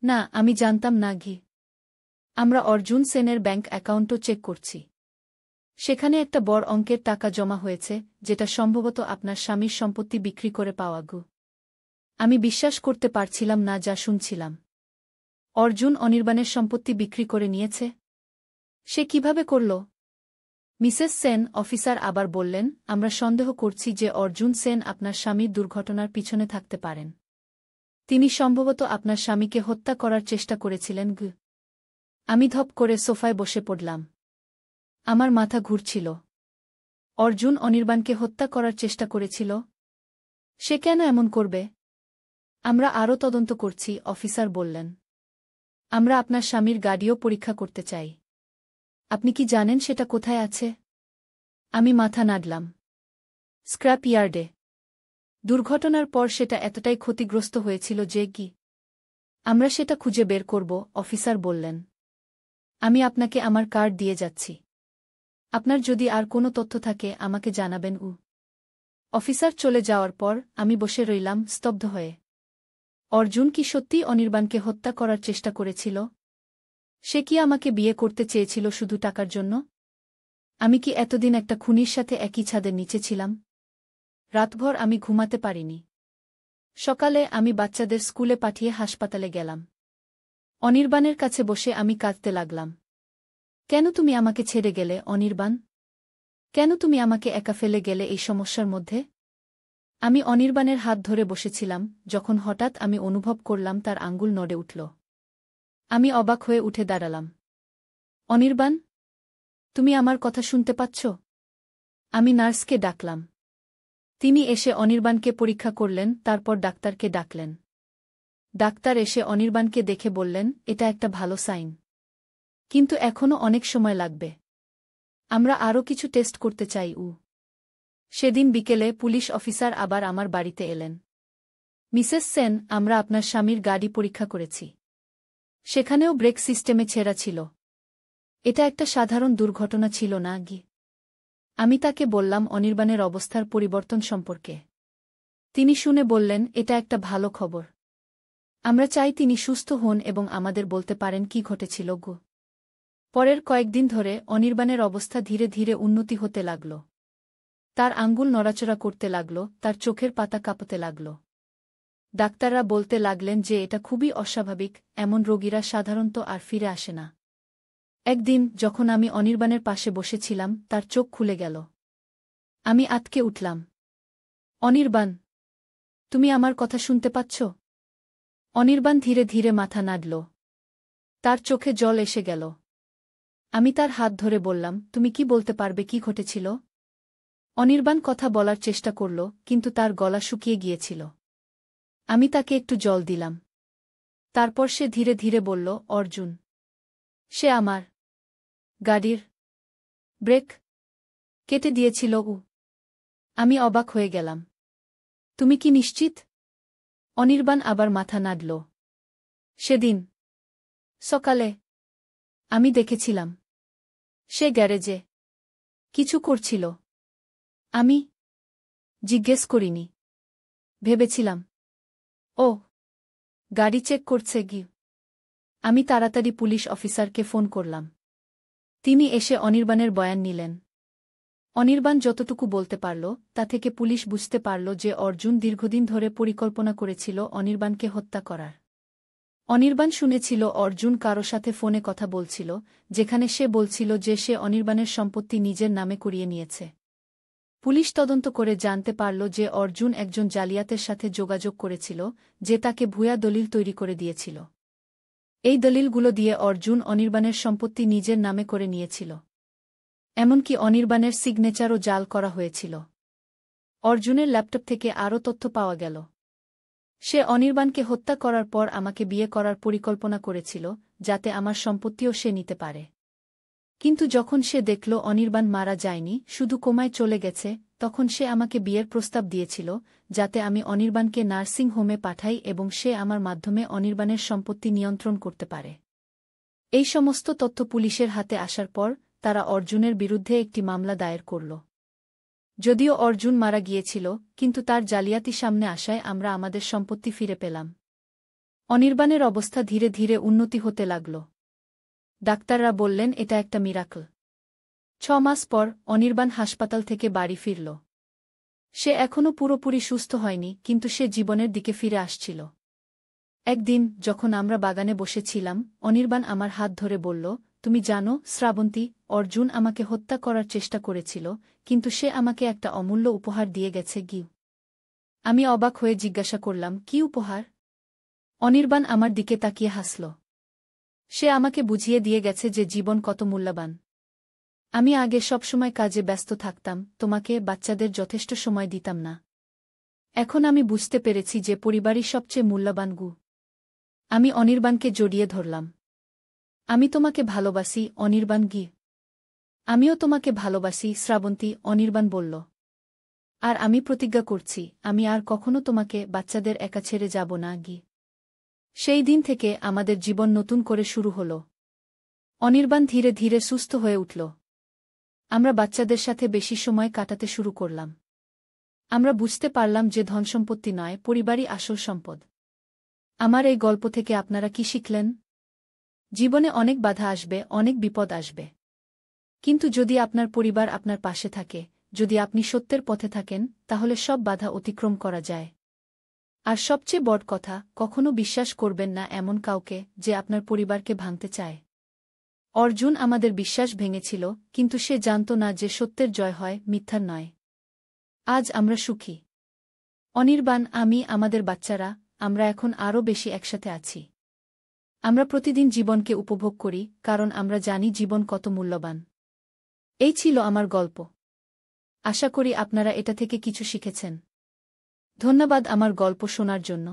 না, আমি জানতাম না গি। আমরা অর্জুন সেনের ব্যাংক অ্যাকাউন্টও চেক করছি। সেখানে একটা বড় অঙ্কের টাকা জমা হয়েছে, যেটা সম্ভবত আপনার স্বামীর সম্পত্তি বিক্রি করে পাওয়া গু। আমি বিশ্বাস করতে পারছিলাম না যা শুনছিলাম। অর্জুন অনির্বাণের সম্পত্তি বিক্রি করে নিয়েছে? সে কিভাবে করল? মিসেস সেন, অফিসার আবার বললেন, আমরা সন্দেহ করছি যে অর্জুন সেন আপনার স্বামীর দুর্ঘটনার পিছনে থাকতে পারেন। তিনি সম্ভবত আপনার স্বামীকে হত্যা করার চেষ্টা করেছিলেন গু। আমি ধপ করে সোফায় বসে পড়লাম। আমার মাথা ঘুরছিল। অর্জুন অনির্বাণকে হত্যা করার চেষ্টা করেছিল? সে কেন এমন করবে? আমরা আরও তদন্ত করছি, অফিসার বললেন। আমরা আপনার স্বামীর গাড়িও পরীক্ষা করতে চাই। আপনি কি জানেন সেটা কোথায় আছে? আমি মাথা নাড়লাম। স্ক্র্যাপ ইয়ার্ডে। দুর্ঘটনার পর সেটা এতটাই ক্ষতিগ্রস্ত হয়েছিল যে কি। আমরা সেটা খুঁজে বের করব, অফিসার বললেন। আমি আপনাকে আমার কার্ড দিয়ে যাচ্ছি। আপনার যদি আর কোনো তথ্য থাকে আমাকে জানাবেন। অফিসার চলে যাওয়ার পর আমি বসে রইলাম স্তব্ধ হয়ে। অর্জুন কি সত্যিই অনির্বাণকে হত্যা করার চেষ্টা করেছিল? সে কি আমাকে বিয়ে করতে চেয়েছিল শুধু টাকার জন্য? আমি কি এতদিন একটা খুনির সাথে একই ছাদের নিচে ছিলাম? রাতভর আমি ঘুমাতে পারিনি। সকালে আমি বাচ্চাদের স্কুলে পাঠিয়ে হাসপাতালে গেলাম। অনির্বাণের কাছে বসে আমি কাঁদতে লাগলাম। কেন তুমি আমাকে ছেড়ে গেলে, অনির্বাণ? কেন তুমি আমাকে একা ফেলে গেলে এই সমস্যার মধ্যে? আমি অনির্বাণের হাত ধরে বসেছিলাম, যখন হঠাৎ আমি অনুভব করলাম তার আঙ্গুল নড়ে উঠল। আমি অবাক হয়ে উঠে দাঁড়ালাম। অনির্বাণ, তুমি আমার কথা শুনতে পাচ্ছ? আমি নার্সকে ডাকলাম। তিনি এসে অনির্বাণকে পরীক্ষা করলেন, তারপর ডাক্তারকে ডাকলেন। ডাক্তার এসে অনির্বাণকে দেখে বললেন, এটা একটা ভালো সাইন। কিন্তু এখনও অনেক সময় লাগবে। আমরা আরও কিছু টেস্ট করতে চাই। সেদিন বিকেলে পুলিশ অফিসার আবার আমার বাড়িতে এলেন। মিসেস সেন, আমরা আপনার স্বামীর গাড়ি পরীক্ষা করেছি। সেখানেও ব্রেক সিস্টেমে ছেঁড়া ছিল। এটা একটা সাধারণ দুর্ঘটনা ছিল না আমি তাকে বললাম অনির্বাণের অবস্থার পরিবর্তন সম্পর্কে। তিনি শুনে বললেন, এটা একটা ভালো খবর। আমরা চাই তিনি সুস্থ হন এবং আমাদের বলতে পারেন কি ঘটেছিল পরের কয়েকদিন ধরে অনির্বাণের অবস্থা ধীরে ধীরে উন্নতি হতে লাগল। তার আঙ্গুল নড়াচড়া করতে লাগল, তার চোখের পাতা কাঁপতে লাগল। ডাক্তাররা বলতে লাগলেন যে এটা খুবই অস্বাভাবিক, এমন রোগীরা সাধারণত আর ফিরে আসে না। একদিন যখন আমি অনির্বাণের পাশে বসেছিলাম, তার চোখ খুলে গেল। আমি আটকে উঠলাম। অনির্বাণ, তুমি আমার কথা শুনতে পাচ্ছ? অনির্বাণ ধীরে ধীরে মাথা নাড়ল। তার চোখে জল এসে গেল। আমি তার হাত ধরে বললাম, তুমি কি বলতে পারবে কি ঘটেছিল? অনির্বাণ কথা বলার চেষ্টা করল, কিন্তু তার গলা শুকিয়ে গিয়েছিল। আমি তাকে একটু জল দিলাম। তারপর সে ধীরে ধীরে বলল, অর্জুন। সে আমার গাড়ির ব্রেক কেটে দিয়েছিল। আমি অবাক হয়ে গেলাম। তুমি কি নিশ্চিত? অনির্বাণ আবার মাথা নাড়ল। সেদিন সকালে আমি দেখেছিলাম সে গ্যারেজে কিছু করছিল। আমি জিজ্ঞেস করিনি। ভেবেছিলাম ও গাড়ি চেক করছে আমি তাড়াতাড়ি পুলিশ অফিসারকে ফোন করলাম। তিনি এসে অনির্বাণের বয়ান নিলেন। অনির্বাণ যতটুকু বলতে পারল তা থেকে পুলিশ বুঝতে পারল যে অর্জুন দীর্ঘদিন ধরে পরিকল্পনা করেছিল অনির্বাণকে হত্যা করার। অনির্বাণ শুনেছিল অর্জুন কারো সাথে ফোনে কথা বলছিল, যেখানে সে বলছিল যে সে অনির্বাণের সম্পত্তি নিজের নামে করিয়ে নিয়েছে। পুলিশ তদন্ত করে জানতে পারল যে অর্জুন একজন জালিয়াতের সাথে যোগাযোগ করেছিল, যে তাকে ভুয়া দলিল তৈরি করে দিয়েছিল। এই দলিলগুলো দিয়ে অর্জুন অনির্বাণের সম্পত্তি নিজের নামে করে নিয়েছিল। এমনকি অনির্বাণের সিগনেচারও জাল করা হয়েছিল। অর্জুনের ল্যাপটপ থেকে আরও তথ্য পাওয়া গেল। সে অনির্বাণকে হত্যা করার পর আমাকে বিয়ে করার পরিকল্পনা করেছিল, যাতে আমার সম্পত্তিও সে নিতে পারে। কিন্তু যখন সে দেখল অনির্বাণ মারা যায়নি, শুধু কোমায় চলে গেছে, তখন সে আমাকে বিয়ের প্রস্তাব দিয়েছিল, যাতে আমি অনির্বাণকে নার্সিং হোমে পাঠাই এবং সে আমার মাধ্যমে অনির্বাণের সম্পত্তি নিয়ন্ত্রণ করতে পারে। এই সমস্ত তথ্য পুলিশের হাতে আসার পর তারা অর্জুনের বিরুদ্ধে একটি মামলা দায়ের করল। যদিও অর্জুন মারা গিয়েছিল, কিন্তু তার জালিয়াতি সামনে আসায় আমরা আমাদের সম্পত্তি ফিরে পেলাম। অনির্বাণের অবস্থা ধীরে ধীরে উন্নতি হতে লাগল। ডাক্তাররা বললেন এটা একটা মিরাকল। 6 মাস পর অনির্বাণ হাসপাতাল থেকে বাড়ি ফিরল। সে এখনও পুরোপুরি সুস্থ হয়নি, কিন্তু সে জীবনের দিকে ফিরে আসছিল। একদিন যখন আমরা বাগানে বসেছিলাম, অনির্বাণ আমার হাত ধরে বলল, তুমি জানো শ্রাবন্তী, অর্জুন আমাকে হত্যা করার চেষ্টা করেছিল, কিন্তু সে আমাকে একটা অমূল্য উপহার দিয়ে গেছে আমি অবাক হয়ে জিজ্ঞাসা করলাম, কি উপহার? অনির্বাণ আমার দিকে তাকিয়ে হাসল। সে আমাকে বুঝিয়ে দিয়ে গেছে যে জীবন কত মূল্যবান। আমি আগে সবসময় কাজে ব্যস্ত থাকতাম, তোমাকে বাচ্চাদের যথেষ্ট সময় দিতাম না। এখন আমি বুঝতে পেরেছি যে পরিবারই সবচেয়ে মূল্যবান আমি অনির্বাণকে জড়িয়ে ধরলাম। আমি তোমাকে ভালোবাসি অনির্বাণ আমিও তোমাকে ভালোবাসি শ্রাবন্তী, অনির্বাণ বলল। আর আমি প্রতিজ্ঞা করছি, আমি আর কখনো তোমাকে বাচ্চাদের একা ছেড়ে যাব না সেই দিন থেকে আমাদের জীবন নতুন করে শুরু হল। অনির্বাণ ধীরে ধীরে সুস্থ হয়ে উঠল। আমরা বাচ্চাদের সাথে বেশি সময় কাটাতে শুরু করলাম। আমরা বুঝতে পারলাম যে ধনসম্পত্তি নয়, পরিবারই আসল সম্পদ। আমার এই গল্প থেকে আপনারা কি শিখলেন? জীবনে অনেক বাধা আসবে, অনেক বিপদ আসবে। কিন্তু যদি আপনার পরিবার আপনার পাশে থাকে, যদি আপনি সত্যের পথে থাকেন, তাহলে সব বাধা অতিক্রম করা যায়। আর সবচেয়ে বড় কথা, কখনো বিশ্বাস করবেন না এমন কাউকে যে আপনার পরিবারকে ভাঙতে চায়। অর্জুন আমাদের বিশ্বাস ভেঙেছিল, কিন্তু সে জানত না যে সত্যের জয় হয়, মিথ্যার নয়। আজ আমরা সুখী। অনির্বাণ, আমি, আমাদের বাচ্চারা, আমরা এখন আরও বেশি একসাথে আছি। আমরা প্রতিদিন জীবনকে উপভোগ করি, কারণ আমরা জানি জীবন কত মূল্যবান। এই ছিল আমার গল্প। আশা করি আপনারা এটা থেকে কিছু শিখেছেন। ধন্যবাদ আমার গল্প শোনার জন্য।